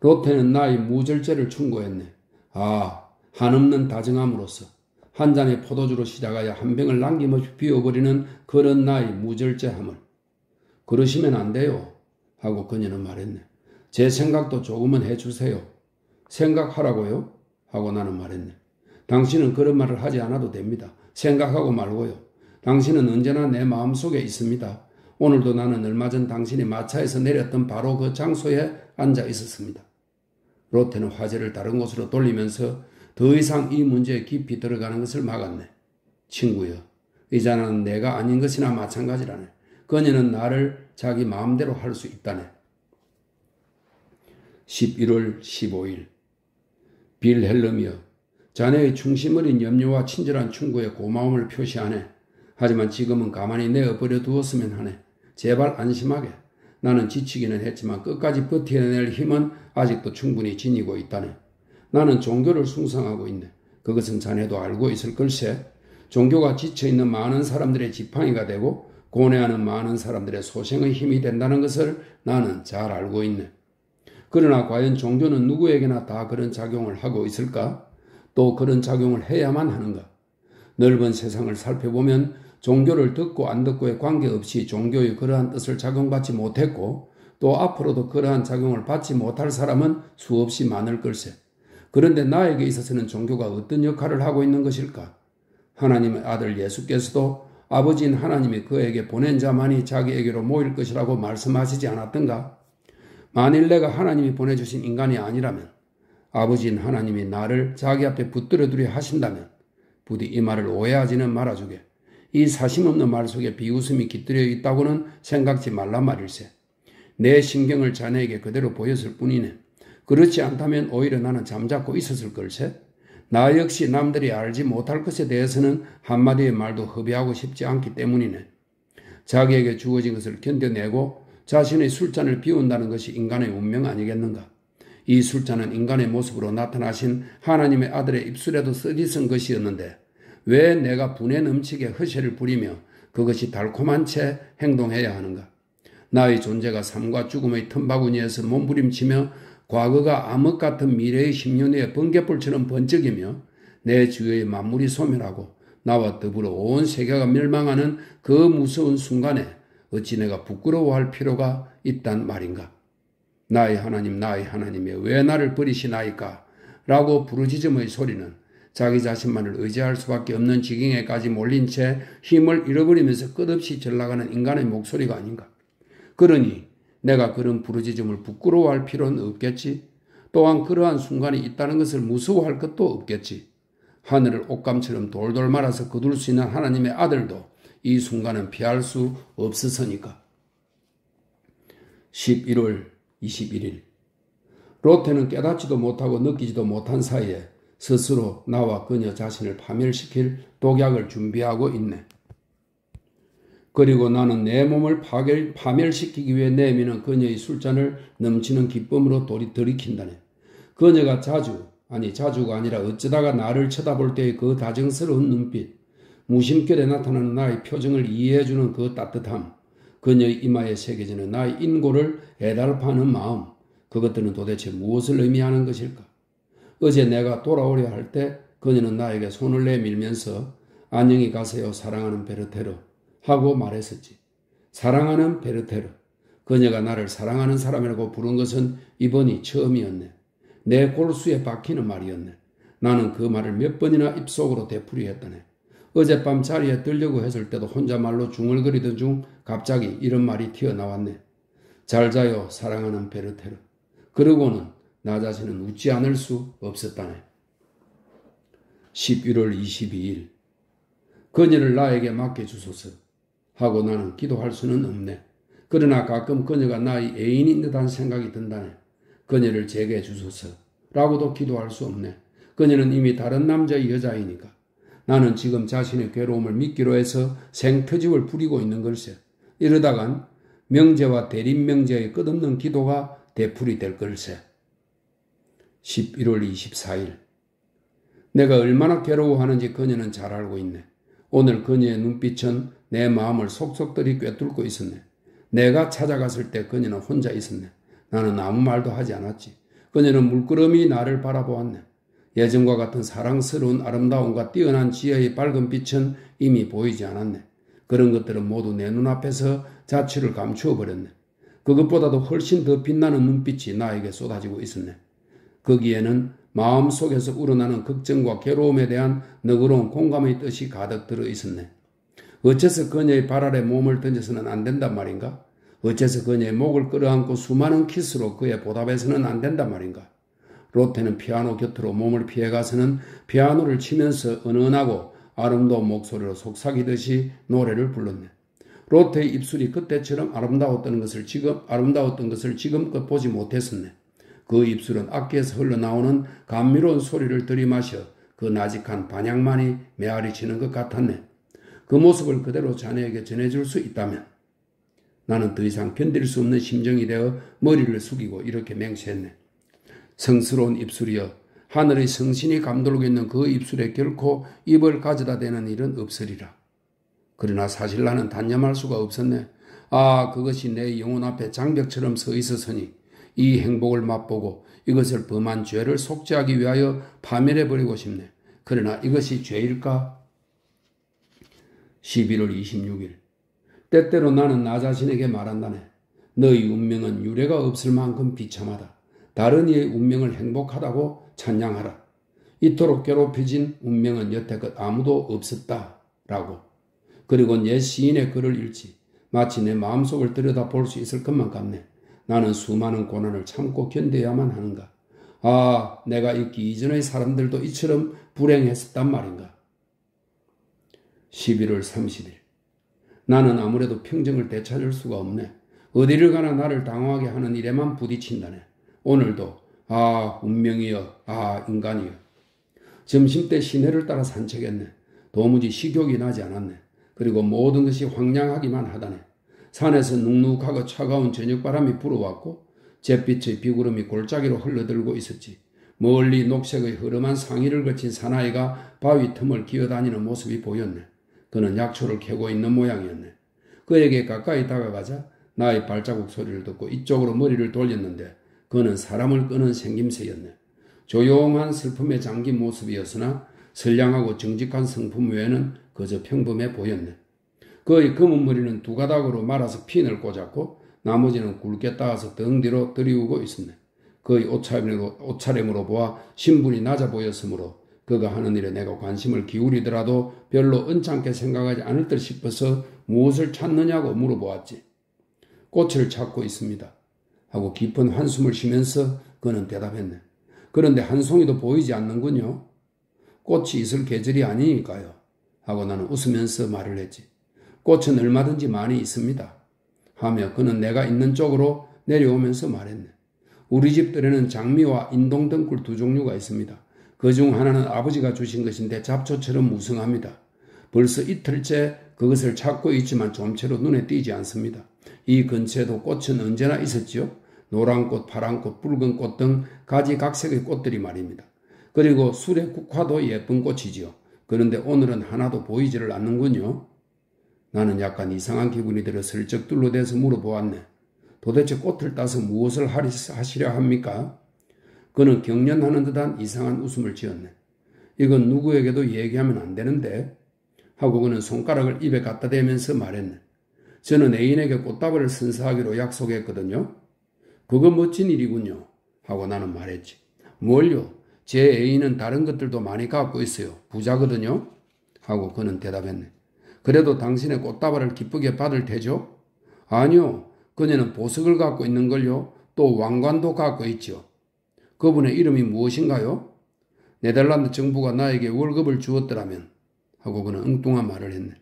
로테는 나의 무절제를 충고했네. 아, 한없는 다정함으로써 한 잔의 포도주로 시작하여 한 병을 남김없이 비워버리는 그런 나의 무절제함을. 그러시면 안 돼요. 하고 그녀는 말했네. 제 생각도 조금은 해주세요. 생각하라고요? 하고 나는 말했네. 당신은 그런 말을 하지 않아도 됩니다. 생각하고 말고요. 당신은 언제나 내 마음속에 있습니다. 오늘도 나는 얼마 전 당신이 마차에서 내렸던 바로 그 장소에 앉아 있었습니다. 로테는 화제를 다른 곳으로 돌리면서 더 이상 이 문제에 깊이 들어가는 것을 막았네. 친구여, 이자는 내가 아닌 것이나 마찬가지라네. 그녀는 나를 자기 마음대로 할 수 있다네. 11월 15일 빌헬름이여, 자네의 충심 어린 염려와 친절한 충고에 고마움을 표시하네. 하지만 지금은 가만히 내어버려 두었으면 하네. 제발 안심하게. 나는 지치기는 했지만 끝까지 버텨낼 힘은 아직도 충분히 지니고 있다네. 나는 종교를 숭상하고 있네. 그것은 자네도 알고 있을 걸세. 종교가 지쳐있는 많은 사람들의 지팡이가 되고 고뇌하는 많은 사람들의 소생의 힘이 된다는 것을 나는 잘 알고 있네. 그러나 과연 종교는 누구에게나 다 그런 작용을 하고 있을까? 또 그런 작용을 해야만 하는가? 넓은 세상을 살펴보면 종교를 듣고 안 듣고에 관계없이 종교의 그러한 뜻을 작용받지 못했고 또 앞으로도 그러한 작용을 받지 못할 사람은 수없이 많을 걸세. 그런데 나에게 있어서는 종교가 어떤 역할을 하고 있는 것일까? 하나님의 아들 예수께서도 아버지인 하나님이 그에게 보낸 자만이 자기에게로 모일 것이라고 말씀하시지 않았던가? 만일 내가 하나님이 보내주신 인간이 아니라면, 아버지인 하나님이 나를 자기 앞에 붙들어 두려 하신다면 부디 이 말을 오해하지는 말아주게. 이 사심없는 말 속에 비웃음이 깃들여 있다고는 생각지 말란 말일세. 내 신경을 자네에게 그대로 보였을 뿐이네. 그렇지 않다면 오히려 나는 잠자코 있었을 걸세. 나 역시 남들이 알지 못할 것에 대해서는 한마디의 말도 허비하고 싶지 않기 때문이네. 자기에게 주어진 것을 견뎌내고 자신의 술잔을 비운다는 것이 인간의 운명 아니겠는가? 이 술잔은 인간의 모습으로 나타나신 하나님의 아들의 입술에도 쓰디쓴 것이었는데 왜 내가 분에 넘치게 허세를 부리며 그것이 달콤한 채 행동해야 하는가? 나의 존재가 삶과 죽음의 틈바구니에서 몸부림치며 과거가 암흑 같은 미래의 10년 후에 번갯불처럼 번쩍이며 내 주위의 만물이 소멸하고 나와 더불어 온 세계가 멸망하는 그 무서운 순간에 어찌 내가 부끄러워할 필요가 있단 말인가? 나의 하나님, 나의 하나님이 왜 나를 버리시나이까? 라고 부르짖음의 소리는 자기 자신만을 의지할 수밖에 없는 지경에까지 몰린 채 힘을 잃어버리면서 끝없이 전락하는 인간의 목소리가 아닌가? 그러니 내가 그런 부르짖음을 부끄러워할 필요는 없겠지. 또한 그러한 순간이 있다는 것을 무서워할 것도 없겠지. 하늘을 옷감처럼 돌돌 말아서 거둘 수 있는 하나님의 아들도 이 순간은 피할 수 없으서니까. 11월 21일 로테는 깨닫지도 못하고 느끼지도 못한 사이에 스스로 나와 그녀 자신을 파멸시킬 독약을 준비하고 있네. 그리고 나는 내 몸을 파멸시키기 위해 내미는 그녀의 술잔을 넘치는 기쁨으로 들이킨다네. 그녀가 자주가 아니라 어쩌다가 나를 쳐다볼 때의 그 다정스러운 눈빛, 무심결에 나타나는 나의 표정을 이해해주는 그 따뜻함, 그녀의 이마에 새겨지는 나의 인고를 애달파하는 마음, 그것들은 도대체 무엇을 의미하는 것일까? 어제 내가 돌아오려 할 때 그녀는 나에게 손을 내밀면서 안녕히 가세요 사랑하는 베르테르 하고 말했었지. 사랑하는 베르테르. 그녀가 나를 사랑하는 사람이라고 부른 것은 이번이 처음이었네. 내 골수에 박히는 말이었네. 나는 그 말을 몇 번이나 입속으로 되풀이했다네. 어젯밤 자리에 들려고 했을 때도 혼자말로 중얼거리던 중 갑자기 이런 말이 튀어나왔네. 잘 자요 사랑하는 베르테르. 그러고는 나 자신은 웃지 않을 수 없었다네. 11월 22일 그녀를 나에게 맡겨주소서 하고 나는 기도할 수는 없네. 그러나 가끔 그녀가 나의 애인인 듯한 생각이 든다네. 그녀를 제게 주소서 라고도 기도할 수 없네. 그녀는 이미 다른 남자의 여자이니까. 나는 지금 자신의 괴로움을 믿기로 해서 생터집을 부리고 있는 걸세. 이러다간 명제와 대립명제의 끝없는 기도가 되풀이될 걸세. 11월 24일 내가 얼마나 괴로워하는지 그녀는 잘 알고 있네. 오늘 그녀의 눈빛은 내 마음을 속속들이 꿰뚫고 있었네. 내가 찾아갔을 때 그녀는 혼자 있었네. 나는 아무 말도 하지 않았지. 그녀는 물끄러미 나를 바라보았네. 예전과 같은 사랑스러운 아름다움과 뛰어난 지혜의 밝은 빛은 이미 보이지 않았네. 그런 것들은 모두 내 눈앞에서 자취를 감추어 버렸네. 그것보다도 훨씬 더 빛나는 눈빛이 나에게 쏟아지고 있었네. 거기에는 마음속에서 우러나는 걱정과 괴로움에 대한 너그러운 공감의 뜻이 가득 들어 있었네. 어째서 그녀의 발 아래 몸을 던져서는 안 된단 말인가? 어째서 그녀의 목을 끌어안고 수많은 키스로 그에 보답해서는 안 된단 말인가? 로테는 피아노 곁으로 몸을 피해가서는 피아노를 치면서 은은하고 아름다운 목소리로 속삭이듯이 노래를 불렀네. 로테의 입술이 그때처럼 아름다웠던 것을 지금껏 보지 못했었네. 그 입술은 악기에서 흘러나오는 감미로운 소리를 들이마셔 그 나직한 반향만이 메아리치는 것 같았네. 그 모습을 그대로 자네에게 전해줄 수 있다면. 나는 더 이상 견딜 수 없는 심정이 되어 머리를 숙이고 이렇게 맹세했네. 성스러운 입술이여, 하늘의 성신이 감돌고 있는 그 입술에 결코 입을 가져다 대는 일은 없으리라. 그러나 사실 나는 단념할 수가 없었네. 그것이 내 영혼 앞에 장벽처럼 서 있었으니 이 행복을 맛보고 이것을 범한 죄를 속죄하기 위하여 파멸해버리고 싶네. 그러나 이것이 죄일까? 11월 26일. 때때로 나는 나 자신에게 말한다네. 너의 운명은 유례가 없을 만큼 비참하다. 다른 이의 운명을 행복하다고 찬양하라. 이토록 괴롭혀진 운명은 여태껏 아무도 없었다. 라고. 그리고 옛 시인의 글을 읽지 마치 내 마음속을 들여다볼 수 있을 것만 같네. 나는 수많은 고난을 참고 견뎌야만 하는가. 내가 있기 이전의 사람들도 이처럼 불행했었단 말인가. 11월 30일. 나는 아무래도 평정을 되찾을 수가 없네. 어디를 가나 나를 당황하게 하는 일에만 부딪힌다네. 오늘도 운명이여, 인간이여. 점심때 시내를 따라 산책했네. 도무지 식욕이 나지 않았네. 그리고 모든 것이 황량하기만 하다네. 산에서 눅눅하고 차가운 저녁바람이 불어왔고 잿빛의 비구름이 골짜기로 흘러들고 있었지. 멀리 녹색의 흐름한 상의를 거친 사나이가 바위 틈을 기어다니는 모습이 보였네. 그는 약초를 캐고 있는 모양이었네. 그에게 가까이 다가가자 나의 발자국 소리를 듣고 이쪽으로 머리를 돌렸는데 그는 사람을 끄는 생김새였네. 조용한 슬픔에 잠긴 모습이었으나 선량하고 정직한 성품 외에는 그저 평범해 보였네. 그의 검은 머리는 두 가닥으로 말아서 핀을 꽂았고 나머지는 굵게 따서 등 뒤로 들이우고 있었네. 그의 옷차림으로 보아 신분이 낮아 보였으므로 그가 하는 일에 내가 관심을 기울이더라도 별로 언짢게 생각하지 않을 듯 싶어서 무엇을 찾느냐고 물어보았지. 꽃을 찾고 있습니다. 하고 깊은 한숨을 쉬면서 그는 대답했네. 그런데 한 송이도 보이지 않는군요. 꽃이 있을 계절이 아니니까요. 하고 나는 웃으면서 말을 했지. 꽃은 얼마든지 많이 있습니다. 하며 그는 내가 있는 쪽으로 내려오면서 말했네. 우리 집들에는 장미와 인동 등굴 두 종류가 있습니다. 그중 하나는 아버지가 주신 것인데 잡초처럼 무성합니다. 벌써 이틀째 그것을 찾고 있지만 좀채로 눈에 띄지 않습니다. 이 근처에도 꽃은 언제나 있었지요. 노란 꽃, 파란 꽃, 붉은 꽃 등 가지각색의 꽃들이 말입니다. 그리고 수레 국화도 예쁜 꽃이지요. 그런데 오늘은 하나도 보이지를 않는군요. 나는 약간 이상한 기분이 들어 슬쩍 둘러대서 물어보았네. 도대체 꽃을 따서 무엇을 하시려 합니까? 그는 경련하는 듯한 이상한 웃음을 지었네. 이건 누구에게도 얘기하면 안 되는데? 하고 그는 손가락을 입에 갖다 대면서 말했네. 저는 애인에게 꽃다발을 선사하기로 약속했거든요. 그거 멋진 일이군요. 하고 나는 말했지. 뭘요? 제 애인은 다른 것들도 많이 갖고 있어요. 부자거든요. 하고 그는 대답했네. 그래도 당신의 꽃다발을 기쁘게 받을 테죠? 아니요. 그녀는 보석을 갖고 있는걸요. 또 왕관도 갖고 있죠. 그분의 이름이 무엇인가요? 네덜란드 정부가 나에게 월급을 주었더라면 하고 그는 엉뚱한 말을 했네.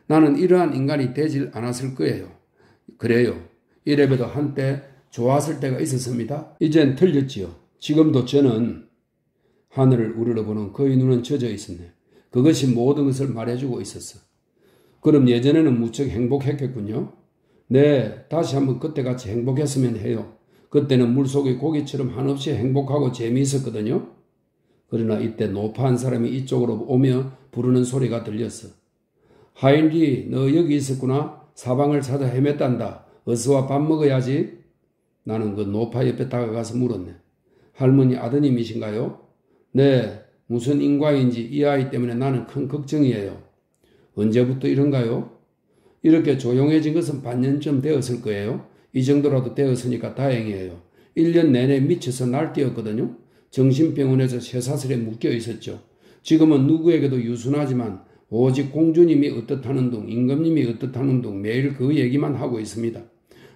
나는 이러한 인간이 되질 않았을 거예요. 그래요. 이래봬도 한때 좋았을 때가 있었습니다. 이젠 틀렸지요. 지금도 저는 하늘을 우러러보는 그의 눈은 젖어 있었네. 그것이 모든 것을 말해주고 있었어. 그럼 예전에는 무척 행복했겠군요. 네, 다시 한번 그때같이 행복했으면 해요. 그때는 물속의 고기처럼 한없이 행복하고 재미있었거든요. 그러나 이때 노파 한 사람이 이쪽으로 오며 부르는 소리가 들렸어. 하인리, 너 여기 있었구나. 사방을 찾아 헤맸단다. 어서와 밥 먹어야지. 나는 그 노파 옆에 다가가서 물었네. 할머니 아드님이신가요? 네, 무슨 인과인지 이 아이 때문에 나는 큰 걱정이에요. 언제부터 이런가요? 이렇게 조용해진 것은 반년쯤 되었을 거예요. 이 정도라도 되었으니까 다행이에요. 1년 내내 미쳐서 날뛰었거든요. 정신병원에서 쇠사슬에 묶여 있었죠. 지금은 누구에게도 유순하지만 오직 공주님이 어떻다는 둥, 임금님이 어떻다는 둥 매일 그 얘기만 하고 있습니다.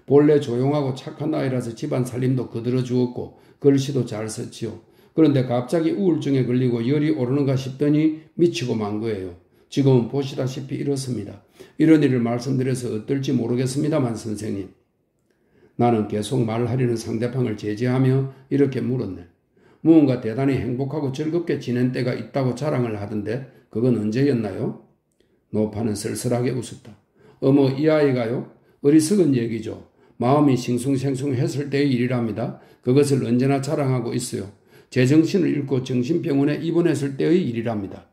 본래 조용하고 착한 아이라서 집안 살림도 거들어 주었고 글씨도 잘 썼지요. 그런데 갑자기 우울증에 걸리고 열이 오르는가 싶더니 미치고 만 거예요. 지금은 보시다시피 이렇습니다. 이런 일을 말씀드려서 어떨지 모르겠습니다만 선생님. 나는 계속 말하려는 상대방을 제지하며 이렇게 물었네. 무언가 대단히 행복하고 즐겁게 지낸 때가 있다고 자랑을 하던데 그건 언제였나요? 노파는 쓸쓸하게 웃었다. 어머, 이 아이가요? 어리석은 얘기죠. 마음이 싱숭생숭했을 때의 일이랍니다. 그것을 언제나 자랑하고 있어요. 제정신을 잃고 정신병원에 입원했을 때의 일이랍니다.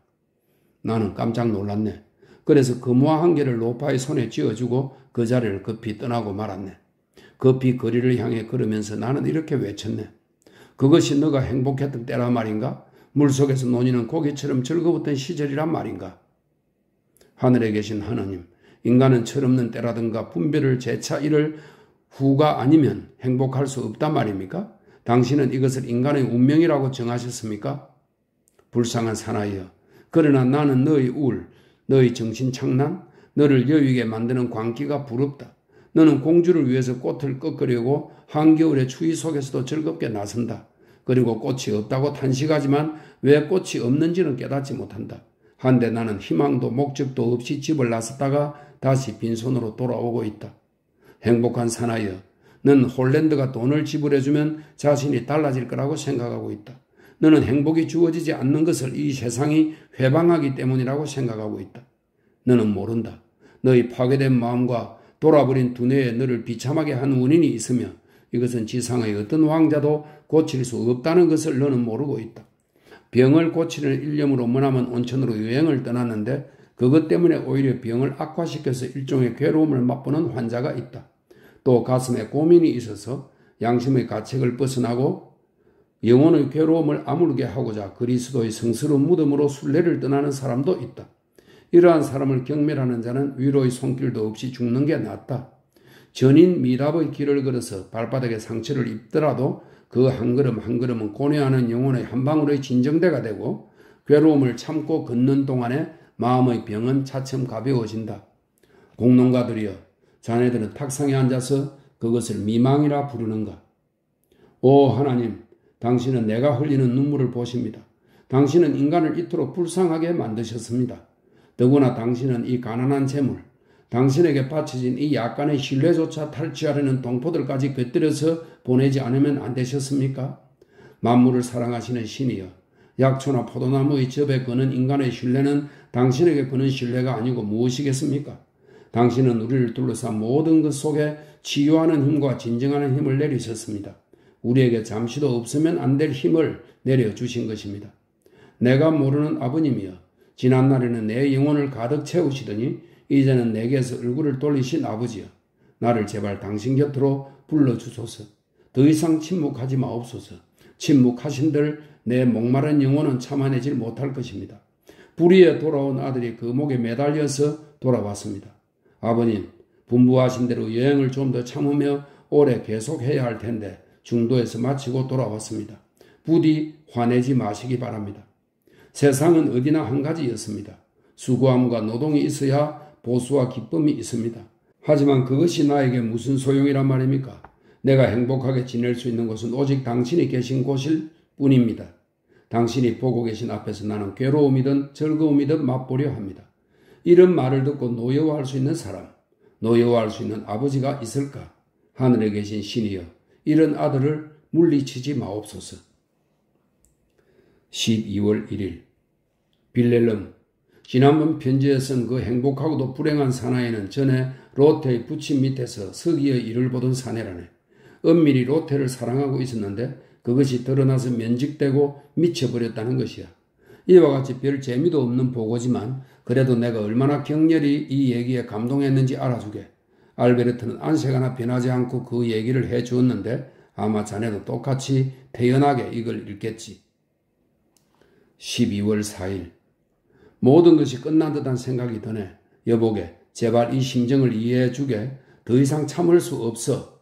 나는 깜짝 놀랐네. 그래서 금화 한 개를 노파의 손에 쥐어주고 그 자리를 급히 떠나고 말았네. 급히 거리를 향해 걸으면서 나는 이렇게 외쳤네. 그것이 너가 행복했던 때란 말인가? 물속에서 논이는 고기처럼 즐거웠던 시절이란 말인가? 하늘에 계신 하느님, 인간은 철없는 때라든가 분별을 재차 이를 후가 아니면 행복할 수 없단 말입니까? 당신은 이것을 인간의 운명이라고 정하셨습니까? 불쌍한 사나이여, 그러나 나는 너의 우울, 너의 정신착란, 너를 여유게 만드는 광기가 부럽다. 너는 공주를 위해서 꽃을 꺾으려고 한겨울의 추위 속에서도 즐겁게 나선다. 그리고 꽃이 없다고 탄식하지만 왜 꽃이 없는지는 깨닫지 못한다. 한데 나는 희망도 목적도 없이 집을 나섰다가 다시 빈손으로 돌아오고 있다. 행복한 사나이여, 넌 홀랜드가 돈을 지불해주면 자신이 달라질 거라고 생각하고 있다. 너는 행복이 주어지지 않는 것을 이 세상이 회방하기 때문이라고 생각하고 있다. 너는 모른다. 너의 파괴된 마음과 돌아버린 두뇌에 너를 비참하게 한 원인이 있으며 이것은 지상의 어떤 왕자도 고칠 수 없다는 것을 너는 모르고 있다. 병을 고치는 일념으로 머나먼 온천으로 여행을 떠났는데 그것 때문에 오히려 병을 악화시켜서 일종의 괴로움을 맛보는 환자가 있다. 또 가슴에 고민이 있어서 양심의 가책을 벗어나고 영혼의 괴로움을 아물게 하고자 그리스도의 성스러운 무덤으로 순례를 떠나는 사람도 있다. 이러한 사람을 경멸하는 자는 위로의 손길도 없이 죽는 게 낫다. 전인 미답의 길을 걸어서 발바닥에 상처를 입더라도 그 한 걸음 한 걸음은 고뇌하는 영혼의 한 방울의 진정대가 되고 괴로움을 참고 걷는 동안에 마음의 병은 차츰 가벼워진다. 공론가들이여, 자네들은 탁상에 앉아서 그것을 미망이라 부르는가? 오 하나님, 당신은 내가 흘리는 눈물을 보십니다. 당신은 인간을 이토록 불쌍하게 만드셨습니다. 더구나 당신은 이 가난한 재물, 당신에게 바쳐진 이 약간의 신뢰조차 탈취하려는 동포들까지 곁들여서 보내지 않으면 안 되셨습니까? 만물을 사랑하시는 신이여, 약초나 포도나무의 접에 거는 인간의 신뢰는 당신에게 거는 신뢰가 아니고 무엇이겠습니까? 당신은 우리를 둘러싼 모든 것 속에 치유하는 힘과 진정하는 힘을 내리셨습니다. 우리에게 잠시도 없으면 안 될 힘을 내려주신 것입니다. 내가 모르는 아버님이여, 지난날에는 내 영혼을 가득 채우시더니 이제는 내게서 얼굴을 돌리신 아버지여, 나를 제발 당신 곁으로 불러주소서. 더 이상 침묵하지 마옵소서. 침묵하신들 내 목마른 영혼은 참아내질 못할 것입니다. 불의에 돌아온 아들이 그 목에 매달려서 돌아왔습니다. 아버님, 분부하신 대로 여행을 좀 더 참으며 오래 계속해야 할 텐데 중도에서 마치고 돌아왔습니다. 부디 화내지 마시기 바랍니다. 세상은 어디나 한 가지였습니다. 수고함과 노동이 있어야 보수와 기쁨이 있습니다. 하지만 그것이 나에게 무슨 소용이란 말입니까? 내가 행복하게 지낼 수 있는 곳은 오직 당신이 계신 곳일 뿐입니다. 당신이 보고 계신 앞에서 나는 괴로움이든 즐거움이든 맛보려 합니다. 이런 말을 듣고 노여워할 수 있는 사람, 노여워할 수 있는 아버지가 있을까? 하늘에 계신 신이여, 이런 아들을 물리치지 마옵소서. 12월 1일 빌렐름, 지난번 편지에 쓴 그 행복하고도 불행한 사나이는 전에 로테의 부친 밑에서 서기의 일을 보던 사내라네. 엄밀히 로테를 사랑하고 있었는데 그것이 드러나서 면직되고 미쳐버렸다는 것이야. 이와 같이 별 재미도 없는 보고지만 그래도 내가 얼마나 격렬히 이 얘기에 감동했는지 알아주게. 알베르트는 안색 하나 변하지 않고 그 얘기를 해주었는데 아마 자네도 똑같이 태연하게 이걸 읽겠지. 12월 4일. 모든 것이 끝난 듯한 생각이 드네. 여보게, 제발 이 심정을 이해해 주게. 더 이상 참을 수 없어.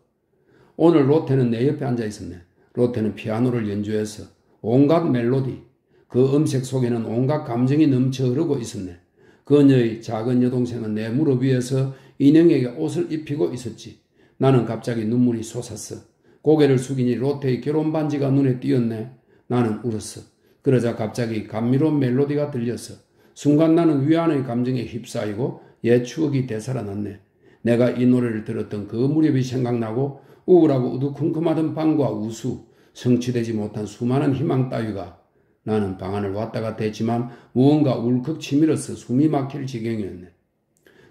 오늘 로테는 내 옆에 앉아 있었네. 로테는 피아노를 연주해서 온갖 멜로디, 그 음색 속에는 온갖 감정이 넘쳐 흐르고 있었네. 그녀의 작은 여동생은 내 무릎 위에서 인형에게 옷을 입히고 있었지. 나는 갑자기 눈물이 솟았어. 고개를 숙이니 로테의 결혼 반지가 눈에 띄었네. 나는 울었어. 그러자 갑자기 감미로운 멜로디가 들렸어. 순간 나는 위안의 감정에 휩싸이고 옛 추억이 되살아났네. 내가 이 노래를 들었던 그 무렵이 생각나고 우울하고 우두컴컴하던 밤과 우수, 성취되지 못한 수많은 희망 따위가 나는 방 안을 왔다 갔다 했지만 무언가 울컥 치밀어서 숨이 막힐 지경이었네.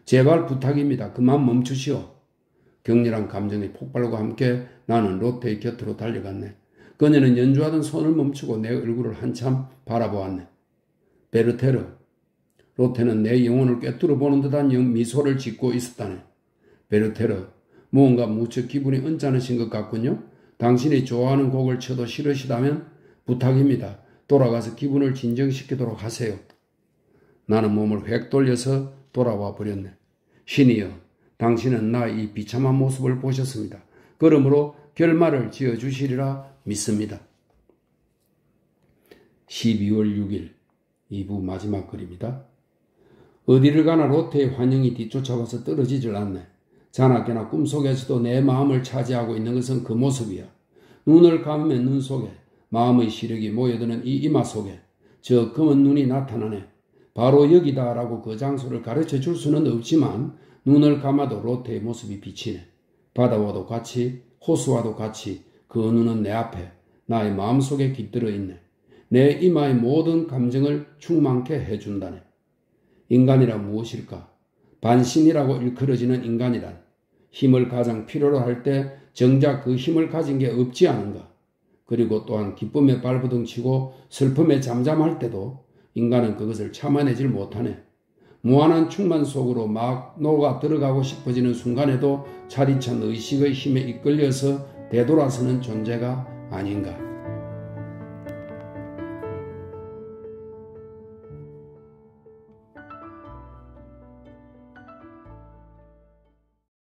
제발 부탁입니다. 그만 멈추시오. 격렬한 감정의 폭발과 함께 나는 로테의 곁으로 달려갔네. 그녀는 연주하던 손을 멈추고 내 얼굴을 한참 바라보았네. 베르테르. 로테는 내 영혼을 꿰뚫어 보는 듯한 미소를 짓고 있었다네. 베르테르, 무언가 무척 기분이 언짢으신 것 같군요. 당신이 좋아하는 곡을 쳐도 싫으시다면 부탁입니다. 돌아가서 기분을 진정시키도록 하세요. 나는 몸을 획 돌려서 돌아와 버렸네. 신이여, 당신은 나의 이 비참한 모습을 보셨습니다. 그러므로 결말을 지어주시리라 믿습니다. 12월 6일 2부 마지막 글입니다. 어디를 가나 로테의 환영이 뒤쫓아와서 떨어지질 않네. 자나깨나 꿈속에서도 내 마음을 차지하고 있는 것은 그 모습이야. 눈을 감으면 눈 속에 마음의 시력이 모여드는 이 이마 속에 저 검은 눈이 나타나네. 바로 여기다라고 그 장소를 가르쳐 줄 수는 없지만 눈을 감아도 로테의 모습이 비치네. 바다와도 같이 호수와도 같이 그 눈은 내 앞에 나의 마음속에 깃들어 있네. 내 이마의 모든 감정을 충만케 해준다네. 인간이란 무엇일까? 반신이라고 일컬어지는 인간이란 힘을 가장 필요로 할 때 정작 그 힘을 가진 게 없지 않은가? 그리고 또한 기쁨에 발부둥치고 슬픔에 잠잠할 때도 인간은 그것을 참아내질 못하네. 무한한 충만 속으로 막 녹아 들어가고 싶어지는 순간에도 차디찬 의식의 힘에 이끌려서 되돌아서는 존재가 아닌가?